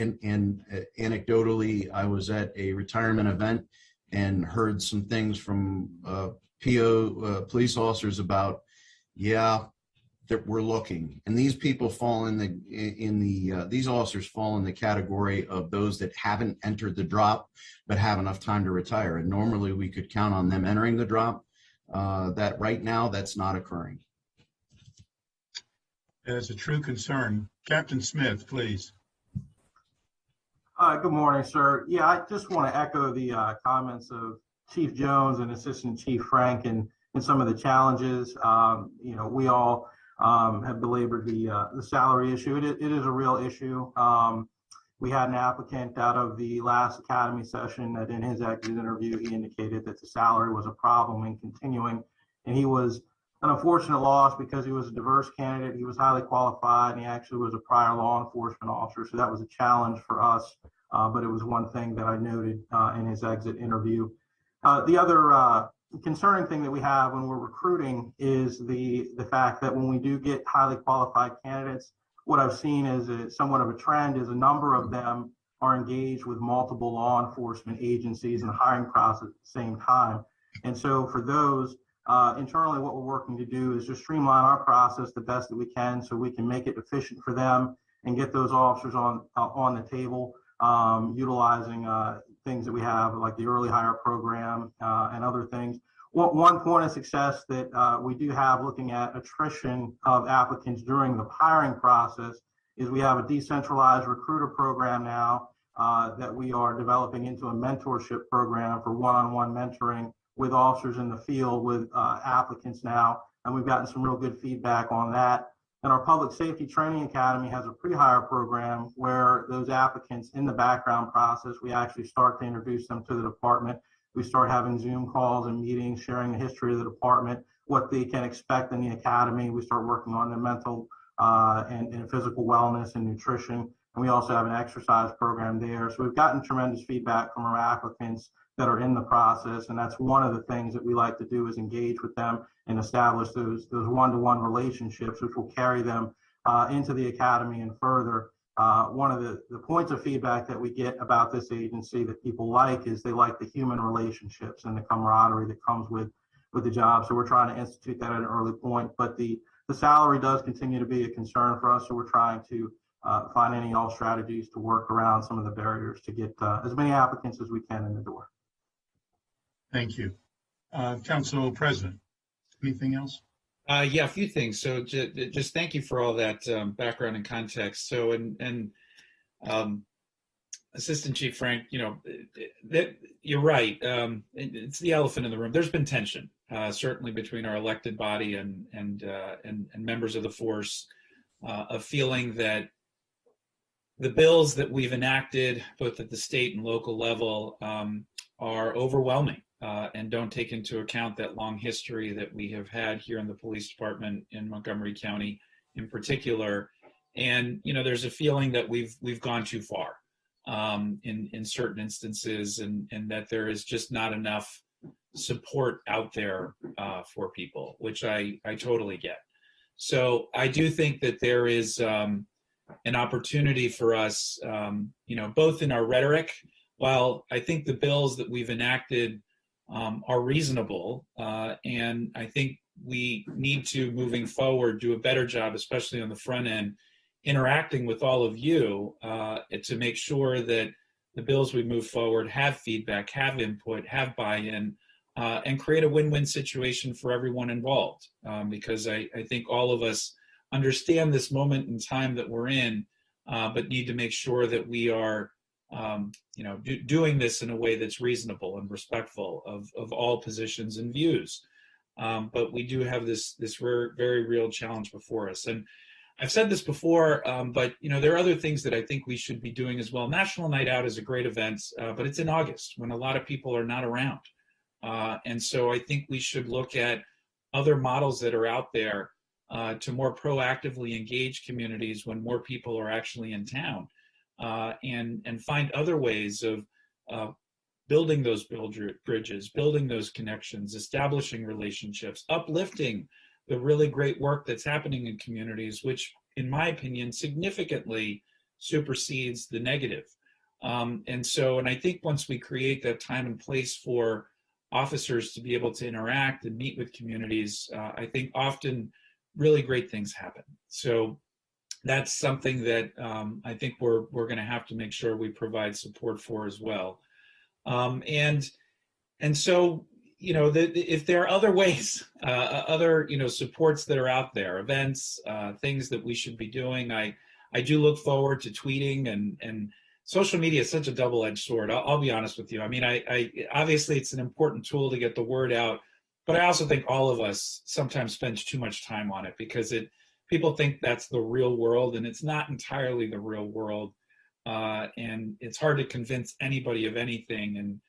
anecdotally, I was at a retirement event and heard some things from police officers about, that we're looking, and these people fall these officers fall in the category of those that haven't entered the drop but have enough time to retire. And normally we could count on them entering the drop. That right now, that's not occurring. It's a true concern. Captain Smith, please. Good morning, sir. Yeah, I just want to echo the comments of Chief Jones and Assistant Chief Frank and some of the challenges. We all have belabored the salary issue. It is a real issue. We had an applicant out of the last academy session that in his exit interview, he indicated that the salary was a problem in continuing, and he was an unfortunate loss because he was a diverse candidate. He was highly qualified, and he actually was a prior law enforcement officer. So that was a challenge for us, but it was one thing that I noted in his exit interview. The other concerning thing that we have when we're recruiting is the fact that when we do get highly qualified candidates, what I've seen is somewhat of a trend is a number of them are engaged with multiple law enforcement agencies in the hiring process at the same time. And so for those, internally, what we're working to do is just streamline our process the best that we can so we can make it efficient for them and get those officers on the table, utilizing things that we have like the early hire program and other things. One point of success that we do have looking at attrition of applicants during the hiring process is we have a decentralized recruiter program now that we are developing into a mentorship program for one-on-one mentoring with officers in the field with applicants now. And we've gotten some real good feedback on that. And our Public Safety Training Academy has a pre-hire program where those applicants in the background process, we actually start to introduce them to the department. We start having Zoom calls and meetings, sharing the history of the department, what they can expect in the academy. We start working on their mental and physical wellness and nutrition. And we also have an exercise program there. So we've gotten tremendous feedback from our applicants that are in the process. And that's one of the things that we like to do is engage with them and establish those one-to-one relationships, which will carry them into the academy and further. One of the points of feedback that we get about this agency that people like is they like the human relationships and the camaraderie that comes with the job. So we're trying to institute that at an early point, but the salary does continue to be a concern for us. So we're trying to find any and all strategies to work around some of the barriers to get as many applicants as we can in the door. Thank you. Council President, anything else? Yeah, a few things. So just thank you for all that background and context. So, and Assistant Chief Frank, that you're right. It's the elephant in the room. There's been tension, certainly between our elected body and members of the force, a feeling that the bills that we've enacted, both at the state and local level, are overwhelming. And don't take into account that long history that we have had here in the police department in Montgomery County in particular. And, there's a feeling that we've gone too far in certain instances and that there is just not enough support out there for people, which I totally get. So I do think that there is an opportunity for us, both in our rhetoric, while I think the bills that we've enacted are reasonable, and I think we need to, moving forward, do a better job, especially on the front end, interacting with all of you to make sure that the bills we move forward have feedback, have input, have buy-in, and create a win-win situation for everyone involved. Because I think all of us understand this moment in time that we're in, but need to make sure that we are doing this in a way that's reasonable and respectful of all positions and views. But we do have this very real challenge before us. And I've said this before, but there are other things that I think we should be doing as well. National Night Out is a great event, but it's in August when a lot of people are not around. And so I think we should look at other models that are out there to more proactively engage communities when more people are actually in town. And find other ways of building those bridges, building those connections, establishing relationships, uplifting the really great work that's happening in communities, which, in my opinion, significantly supersedes the negative. And I think once we create that time and place for officers to be able to interact and meet with communities, I think often really great things happen. So that's something that I think we're going to have to make sure we provide support for as well. And so, if there are other ways, other, supports that are out there, events, things that we should be doing, I do look forward to tweeting, and social media is such a double-edged sword. I'll be honest with you. I mean, I obviously it's an important tool to get the word out, but I also think all of us sometimes spend too much time on it because people think that's the real world, and it's not entirely the real world. And it's hard to convince anybody of anything, and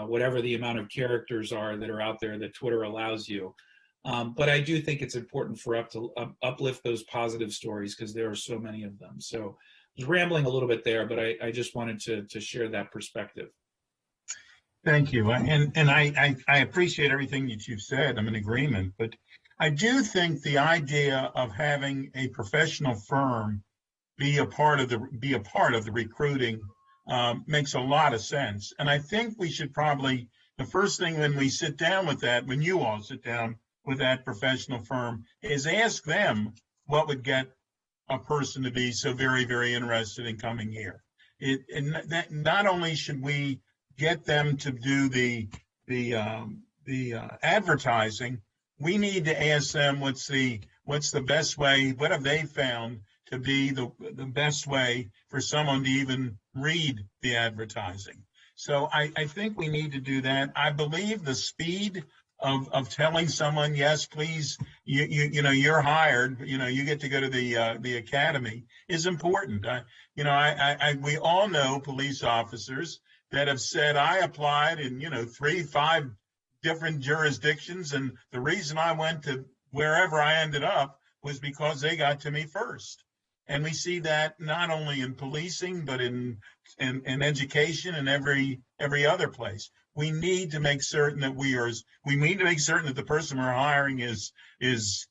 whatever the amount of characters are that are out there that Twitter allows you. But I do think it's important for us to uplift those positive stories because there are so many of them. So I was rambling a little bit there, but I just wanted to share that perspective. Thank you. And I appreciate everything that you've said. I'm in agreement, but I do think the idea of having a professional firm be a part of the recruiting makes a lot of sense. And I think we should probably, the first thing when we sit down with that, when you all sit down with that professional firm, is ask them what would get a person to be so very, very interested in coming here. Not only should we get them to do the advertising, we need to ask them what's the best way, what have they found to be the best way for someone to even read the advertising. So I think we need to do that. I believe the speed of telling someone, yes, please, you're hired, you get to go to the academy is important. We all know police officers that have said, I applied in 3-5 different jurisdictions, and the reason I went to wherever I ended up was because they got to me first. And we see that not only in policing, but in education and every other place. We need to make certain that we need to make certain that the person we're hiring is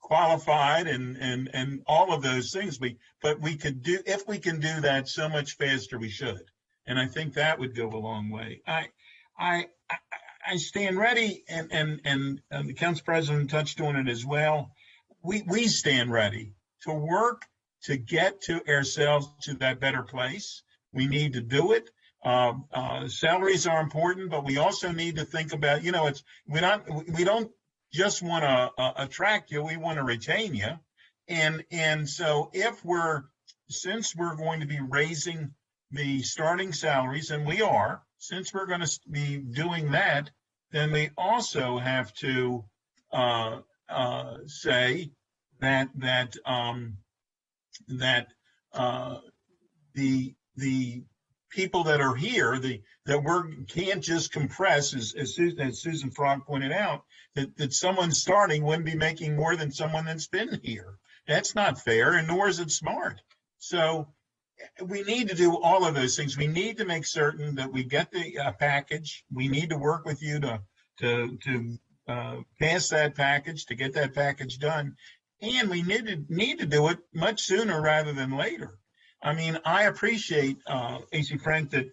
qualified and all of those things. But we could do, if we can do that so much faster, we should. And I think that would go a long way. I stand ready, and the council president touched on it as well. We stand ready to work to get to ourselves to that better place. We need to do it. Salaries are important, but we also need to think about, we don't just want to attract you, we want to retain you. And so since we're going to be raising the starting salaries, and we are, since we're going to be doing that, then we also have to say that the people that are here, that we can't just compress, as Susan Frog pointed out, that someone starting wouldn't be making more than someone that's been here. That's not fair, and nor is it smart. So we need to do all of those things. We need to make certain that we get the package. We need to work with you to pass that package, to get that package done. And we need to do it much sooner rather than later. I mean, I appreciate, AC Frank, that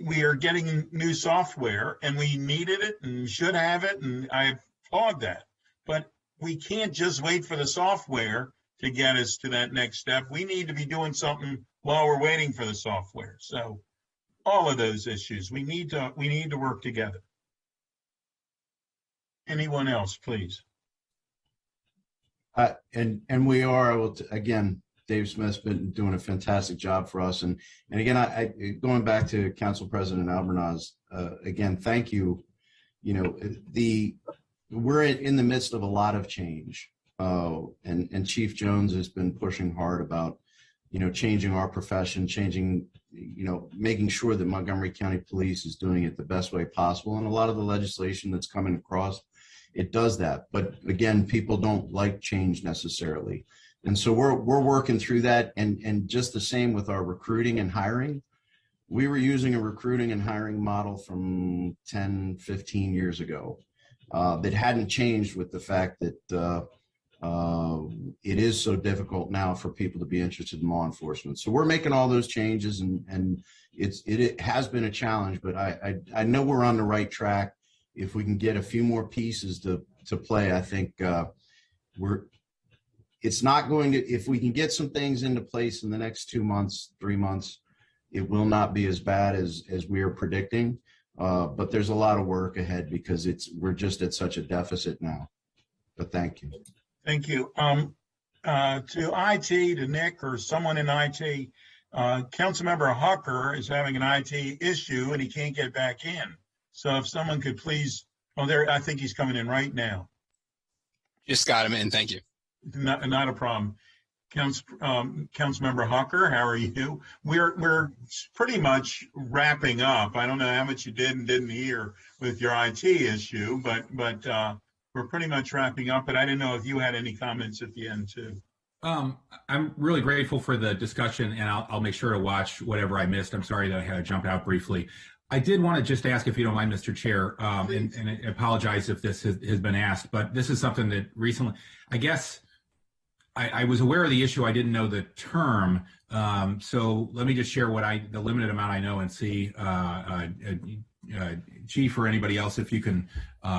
we are getting new software, and we needed it and should have it, and I applaud that. But we can't just wait for the software to get us to that next step. We need to be doing something while we're waiting for the software. So all of those issues, we need to work together. Anyone else, please? And we are, again, Dave Smith's been doing a fantastic job for us. And again, I going back to Council President Albornoz, again, thank you. We're in the midst of a lot of change. And Chief Jones has been pushing hard about, changing our profession, making sure that Montgomery County Police is doing it the best way possible. And a lot of the legislation that's coming across, it does that. But again, people don't like change necessarily. And so we're working through that. And just the same with our recruiting and hiring. We were using a recruiting and hiring model from 10, 15 years ago that hadn't changed with the fact that it is so difficult now for people to be interested in law enforcement. So we're making all those changes, and it has been a challenge, but I know we're on the right track. If we can get a few more pieces to play, I think it's not going to, if we can get some things into place in the next 2 months, 3 months, it will not be as bad as we are predicting. But there's a lot of work ahead because we're just at such a deficit now. But thank you. Thank you. To IT, to Nick or someone in IT, Councilmember Hucker is having an IT issue and he can't get back in. So if someone could please, I think he's coming in right now. Just got him in. Thank you. Not a problem. Councilmember Hucker, how are you? We're pretty much wrapping up. I don't know how much you did and didn't hear with your IT issue, but we're pretty much wrapping up. But I didn't know if you had any comments at the end too. I'm really grateful for the discussion, and I'll make sure to watch whatever I missed. I'm sorry that I had to jump out briefly. I did want to just ask, if you don't mind, Mr. Chair, and I apologize if this has been asked, but this is something that recently, I guess, I was aware of the issue. I didn't know the term. So let me just share the limited amount I know and see, Chief or anybody else, if you can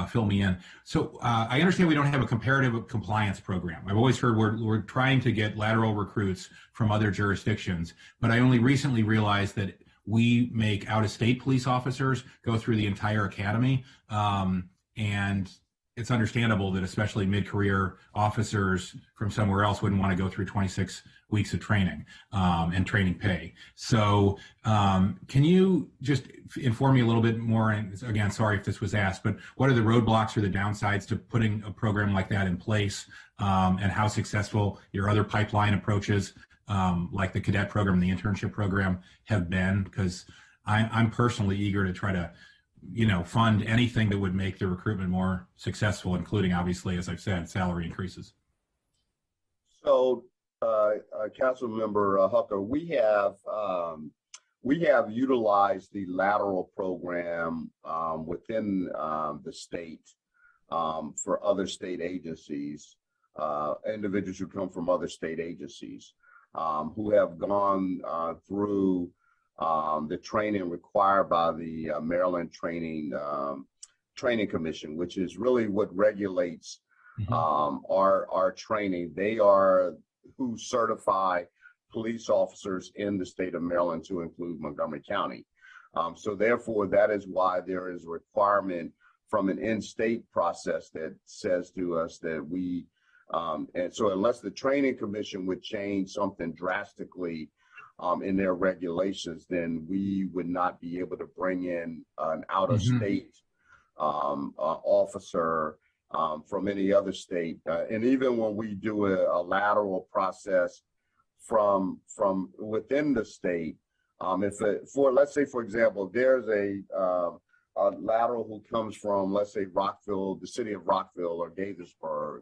fill me in. So I understand we don't have a comparative compliance program. I've always heard we're trying to get lateral recruits from other jurisdictions, but I only recently realized that we make out-of-state police officers go through the entire academy. And it's understandable that especially mid-career officers from somewhere else wouldn't want to go through 26 weeks of training and training pay. So can you just inform me a little bit more? And again, sorry if this was asked, but what are the roadblocks or the downsides to putting a program like that in place, and how successful your other pipeline approaches, like the cadet program and the internship program, have been? Because I'm personally eager to try to fund anything that would make the recruitment more successful, including, obviously, as I've said, salary increases. So, Council Member Hucker, we have utilized the lateral program within the state for other state agencies, individuals who come from other state agencies who have gone through the training required by the Maryland Training Commission, which is really what regulates our training. They are who certify police officers in the state of Maryland, to include Montgomery County. So therefore, that is why there is a requirement from an in-state process that says to us that we, and so unless the Training Commission would change something drastically in their regulations, then we would not be able to bring in an out-of-state officer from any other state. And even when we do a lateral process from within the state, let's say, for example, there's a lateral who comes from, let's say, Rockville, the city of Rockville or Gaithersburg,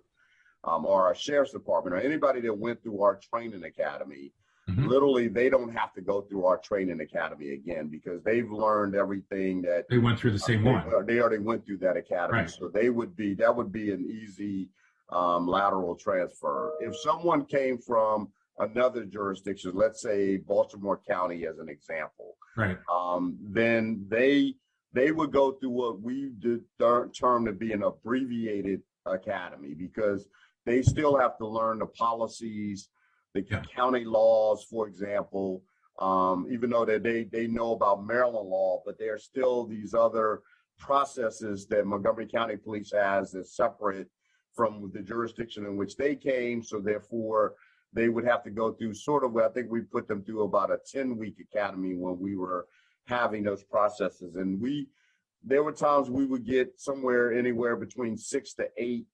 or our sheriff's department, or anybody that went through our training academy, literally they don't have to go through our training academy again, because they've learned everything that they went through the same one. They already went through that academy. Right. So that would be an easy lateral transfer. If someone came from another jurisdiction, let's say Baltimore County as an example, right? Then they would go through what we term to be an abbreviated academy, because they still have to learn the policies, the county laws, for example, even though that they know about Maryland law, but there are still these other processes that Montgomery County Police has that's separate from the jurisdiction in which they came. So therefore, they would have to go through I think we put them through about a 10-week academy when we were having those processes. And there were times we would get anywhere between 6 to 8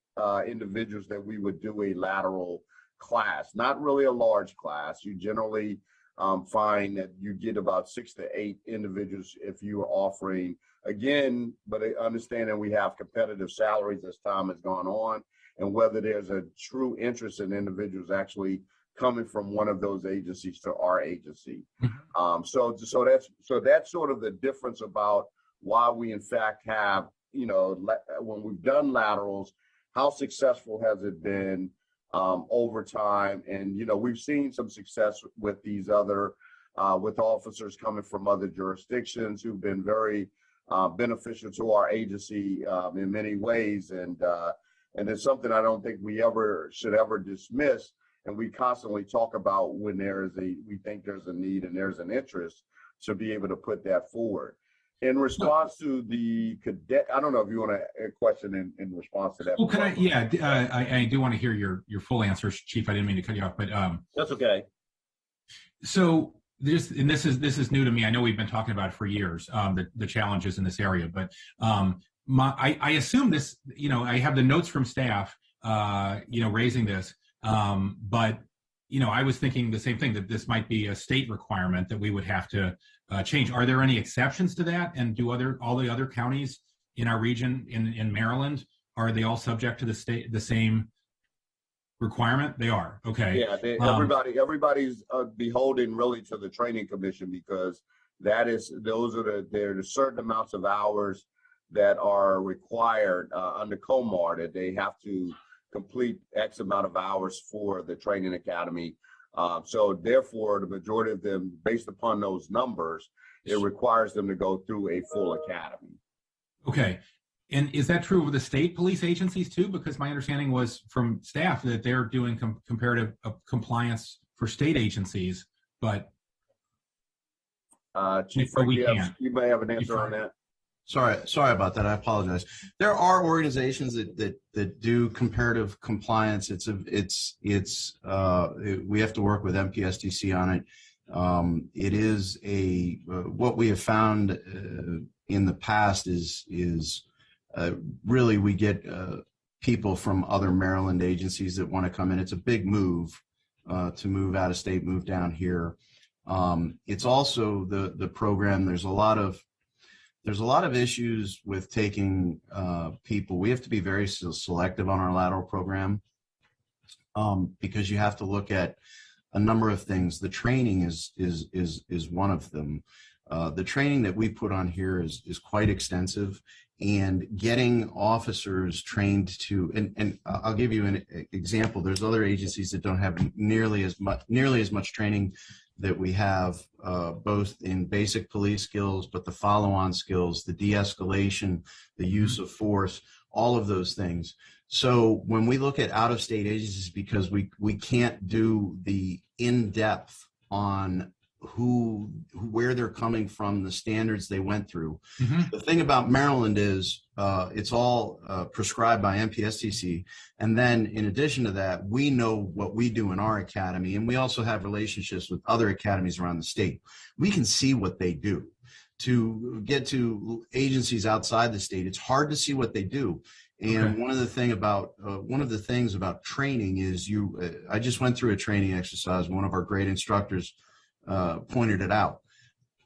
individuals that we would do a lateral class, not really a large class. You generally find that you get about 6 to 8 individuals if you are offering, again, but understanding we have competitive salaries as time has gone on, and whether there's a true interest in individuals actually coming from one of those agencies to our agency. So that's sort of the difference about why we in fact have, when we've done laterals, how successful has it been over time? And, we've seen some success with these other, with officers coming from other jurisdictions who've been very beneficial to our agency in many ways. And it's something I don't think we should ever dismiss. And we constantly talk about when we think there's a need and there's an interest to be able to put that forward. In response to the cadet, I don't know if you want a question in response to that. Well, I do want to hear your full answer, Chief. I didn't mean to cut you off, but that's okay. So this is new to me. I know we've been talking about it for years, the challenges in this area, but I assume this, I have the notes from staff, raising this, but I was thinking the same thing, that this might be a state requirement that we would have to change. Are there any exceptions to that? And do all the other counties in our region in Maryland, are they all subject to the same requirement? They are. Okay. Yeah. Everybody's beholden really to the Training Commission, because there's certain amounts of hours that are required under COMAR that they have to complete X amount of hours for the training academy. So therefore, the majority of them, based upon those numbers, it requires them to go through a full academy. Okay. And is that true of the state police agencies too? Because my understanding was from staff that they're doing comparative compliance for state agencies, but Chief Frank, you may have an answer on that. Sorry about that. I apologize. There are organizations that do comparative compliance. We have to work with MPSTC on it. It is what we have found in the past is really we get people from other Maryland agencies that want to come in. It's a big move to move out of state, move down here. It's also the program. There's a lot of issues with taking people. We have to be very selective on our lateral program. because you have to look at a number of things. The training is one of them. The training that we put on here is quite extensive, and getting officers trained to, and I'll give you an example. There's other agencies that don't have nearly as much training that we have, both in basic police skills, but the follow-on skills, the de-escalation, the use of force, all of those things. So when we look at out-of-state agencies, because we can't do the in-depth on where they're coming from, the standards they went through. The thing about Maryland is it's all prescribed by MPSTC. And then in addition to that, we know what we do in our academy, and we also have relationships with other academies around the state. We can see what they do. To get to agencies outside the state, it's hard to see what they do. And one of the things about training is I just went through a training exercise. One of our great instructors pointed it out.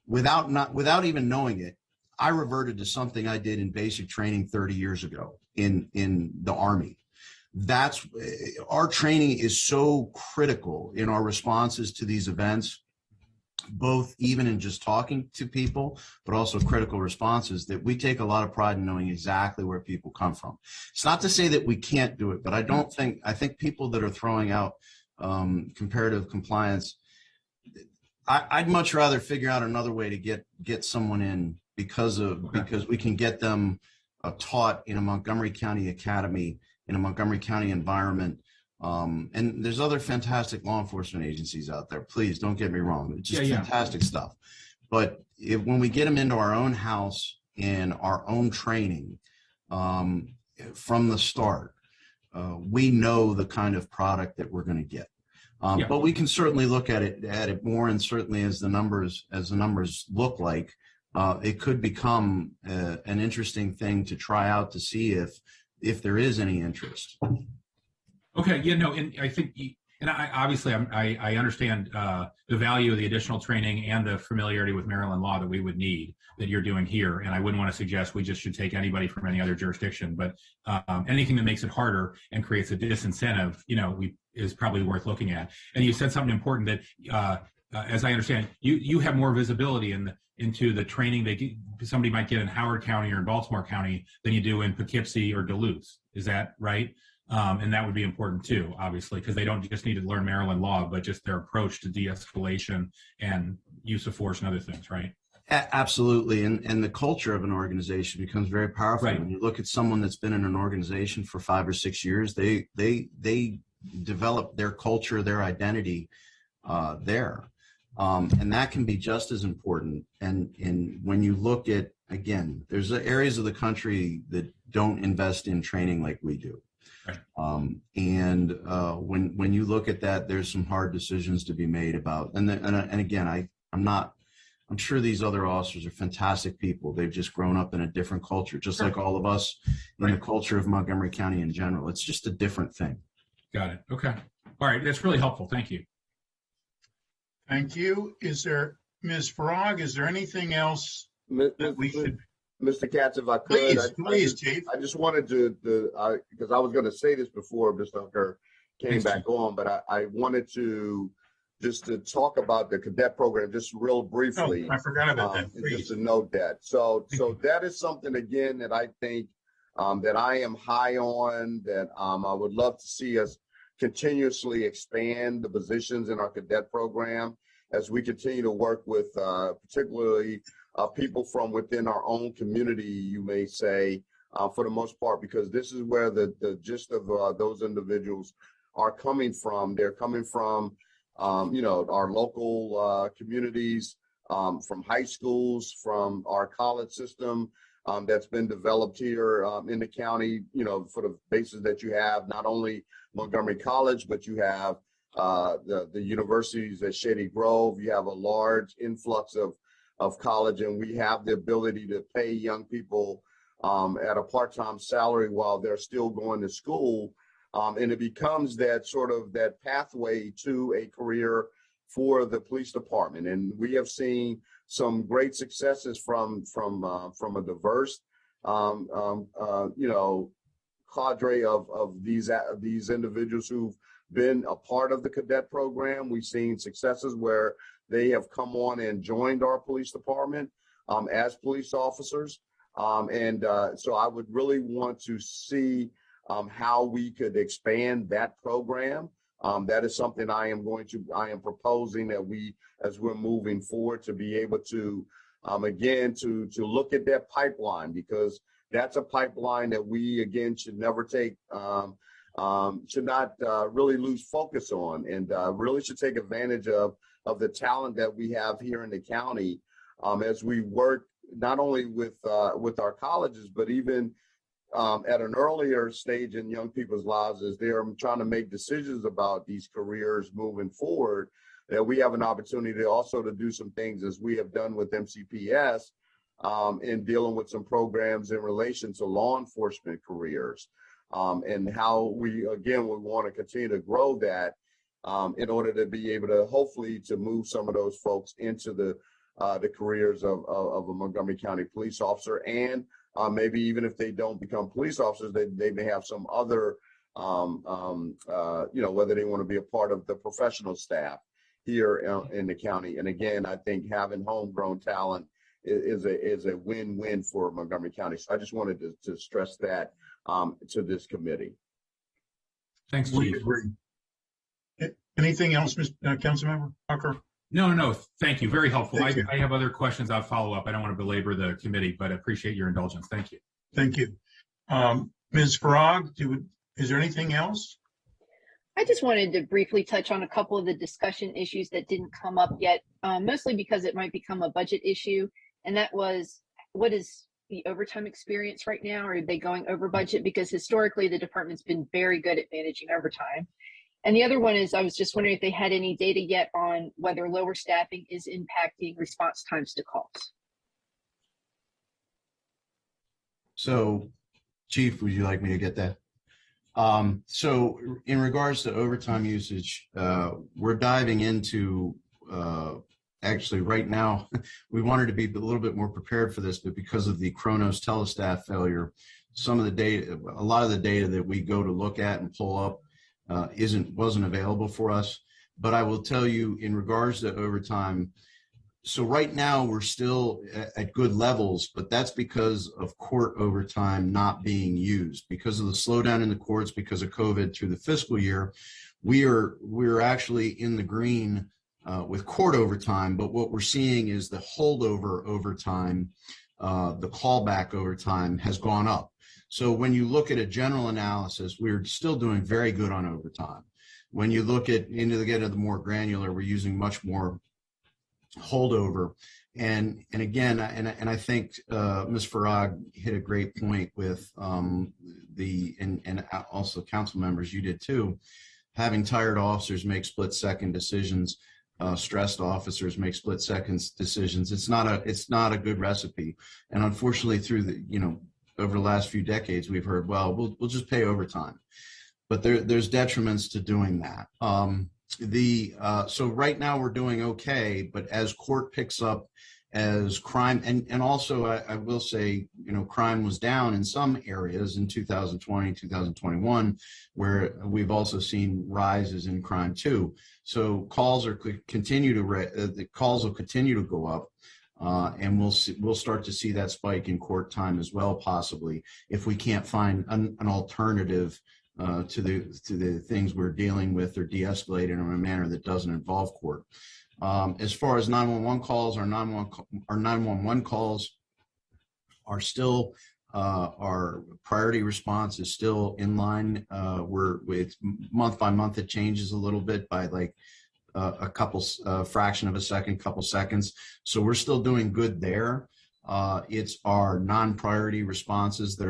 Without even knowing it, I reverted to something I did in basic training 30 years ago in the Army. That's our training is so critical in our responses to these events, both even in just talking to people, but also critical responses, that we take a lot of pride in knowing exactly where people come from. It's not to say that we can't do it, but I think people that are throwing out comparative compliance, I'd much rather figure out another way to get someone in because we can get them taught in a Montgomery County academy, in a Montgomery County environment. And there's other fantastic law enforcement agencies out there. Please don't get me wrong. It's just fantastic stuff. But when we get them into our own house and our own training from the start, we know the kind of product that we're going to get. But we can certainly look at it more, and certainly as the numbers look like, it could become an interesting thing to try out to see if there is any interest. Okay, and I think, and I obviously I understand the value of the additional training and the familiarity with Maryland law that we would need, that you're doing here. And I wouldn't want to suggest we just should take anybody from any other jurisdiction, but anything that makes it harder and creates a disincentive, is probably worth looking at. And you said something important that, as I understand, you have more visibility into the training somebody might get in Howard County or in Baltimore County than you do in Poughkeepsie or Duluth. Is that right? And that would be important too, obviously, because they don't just need to learn Maryland law, but just their approach to de-escalation and use of force and other things, right? Absolutely. And the culture of an organization becomes very powerful. Right. When you look at someone that's been in an organization for 5 or 6 years, they develop their culture, their identity there. And that can be just as important. And when you look at, again, there's areas of the country that don't invest in training like we do. Right. And when you look at that, there's some hard decisions to be made about. And again, I'm sure these other officers are fantastic people. They've just grown up in a different culture, just like all of us in the culture of Montgomery County in general. It's just a different thing. Got it. Okay. All right. That's really helpful. Thank you. Thank you. Ms. Farag, is there anything else that we should? Mr. Katz, if I could, please, Chief. I just wanted to because I was going to say this before Mr. Hooker came back on, but I wanted to just to talk about the cadet program just real briefly. Oh, I forgot about that. Just to note that. So that is something, again, that I think that I am high on, that I would love to see us continuously expand the positions in our cadet program as we continue to work with particularly people from within our own community, you may say, for the most part, because this is where the gist of those individuals are coming from. They're coming from, our local communities, from high schools, from our college system that's been developed here in the county, for the bases that you have, not only Montgomery College, but you have the universities at Shady Grove. You have a large influx of college, and we have the ability to pay young people at a part-time salary while they're still going to school. And it becomes that sort of that pathway to a career for the police department. And we have seen some great successes from a diverse, cadre of these individuals who've been a part of the cadet program. We've seen successes where they have come on and joined our police department as police officers. So I would really want to see how we could expand that program. That is something I am proposing that as we're moving forward, to be able to, again, to look at that pipeline, because that's a pipeline that we, again, should never take, should not really lose focus on, and really should take advantage of the talent that we have here in the county as we work not only with our colleges, but even at an earlier stage in young people's lives as they're trying to make decisions about these careers moving forward, that we have an opportunity also to do some things as we have done with MCPS in dealing with some programs in relation to law enforcement careers, and how we want to continue to grow that in order to be able to hopefully to move some of those folks into the careers of a Montgomery County police officer, and maybe even if they don't become police officers, they may have some other, whether they want to be a part of the professional staff here in the county. And again, I think having homegrown talent is a win-win for Montgomery County. So I just wanted to stress that to this committee. Thanks, We Chief. agree. Anything else, Councilmember Tucker? No, thank you. Very helpful. Thank you. I have other questions I'll follow up. I don't want to belabor the committee, but I appreciate your indulgence. Thank you. Thank you. Ms. Farag, is there anything else? I just wanted to briefly touch on a couple of the discussion issues that didn't come up yet, mostly because it might become a budget issue. And that was, what is the overtime experience right now? Are they going over budget? Because historically, the department's been very good at managing overtime. And the other one is, I was just wondering if they had any data yet on whether lower staffing is impacting response times to calls. So, Chief, would you like me to get that? So in regards to overtime usage, we're diving into, actually right now, we wanted to be a little bit more prepared for this, but because of the Kronos telestaff failure, some of the data, a lot of the data that we go to look at and pull up wasn't available for us. But I will tell you, in regards to overtime, so right now we're still at good levels, but that's because of court overtime not being used. Because of the slowdown in the courts, because of COVID through the fiscal year, we're actually in the green with court overtime. But what we're seeing is the holdover overtime, the callback overtime has gone up. So when you look at a general analysis, we're still doing very good on overtime. When you look at the more granular, we're using much more holdover. And again, and I think Ms. Farag hit a great point with and also council members, you did too, having tired officers make split-second decisions, stressed officers make split-second decisions. It's not a good recipe. And unfortunately, through over the last few decades, we've heard, well, we'll just pay overtime. But there's detriments to doing that. So right now we're doing okay, but as court picks up, as crime, and also I will say, crime was down in some areas in 2020, 2021, where we've also seen rises in crime too. So calls will continue to go up. And we'll start to see that spike in court time as well, possibly, if we can't find an alternative to the things we're dealing with or de-escalate in a manner that doesn't involve court. As far as 911 calls, our 911 calls are still, our priority response is still in line. It's month by month, it changes a little bit by like a couple fraction of a second, couple seconds. So we're still doing good there. It's our non-priority responses that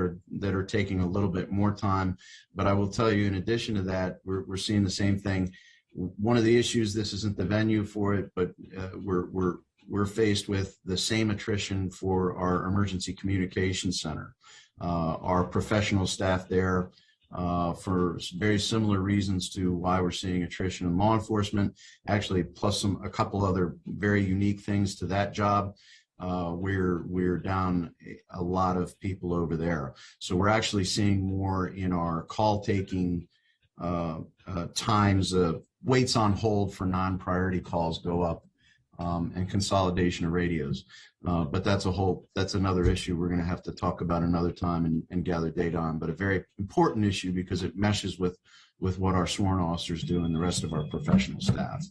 are taking a little bit more time. But I will tell you, in addition to that, we're seeing the same thing. One of the issues, this isn't the venue for it, but we're faced with the same attrition for our emergency communication center. Our professional staff there, for very similar reasons to why we're seeing attrition in law enforcement, actually, plus a couple other very unique things to that job. We're down a lot of people over there. So we're actually seeing more in our call taking times waits on hold for non-priority calls go up, and consolidation of radios. But that's another issue we're going to have to talk about another time and gather data on, but a very important issue because it meshes with what our sworn officers do and the rest of our professional staff.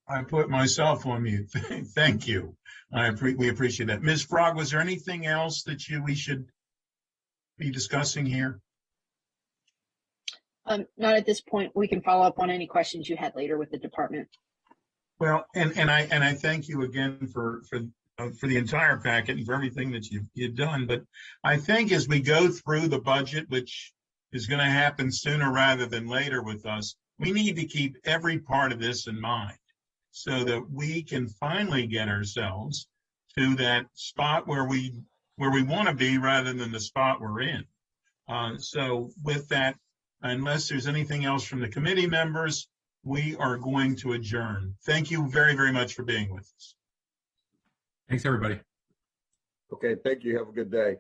I put myself on mute. Thank you. We appreciate that. Ms. Frog, was there anything else that we should be discussing here? Not at this point. We can follow up on any questions you had later with the department. Well, and I thank you again for the entire packet and for everything that you've done. But I think as we go through the budget, which is going to happen sooner rather than later with us, we need to keep every part of this in mind so that we can finally get ourselves to that spot where we want to be rather than the spot we're in. So with that, unless there's anything else from the committee members, we are going to adjourn. Thank you very, very much for being with us. Thanks, everybody. Okay, thank you. Have a good day.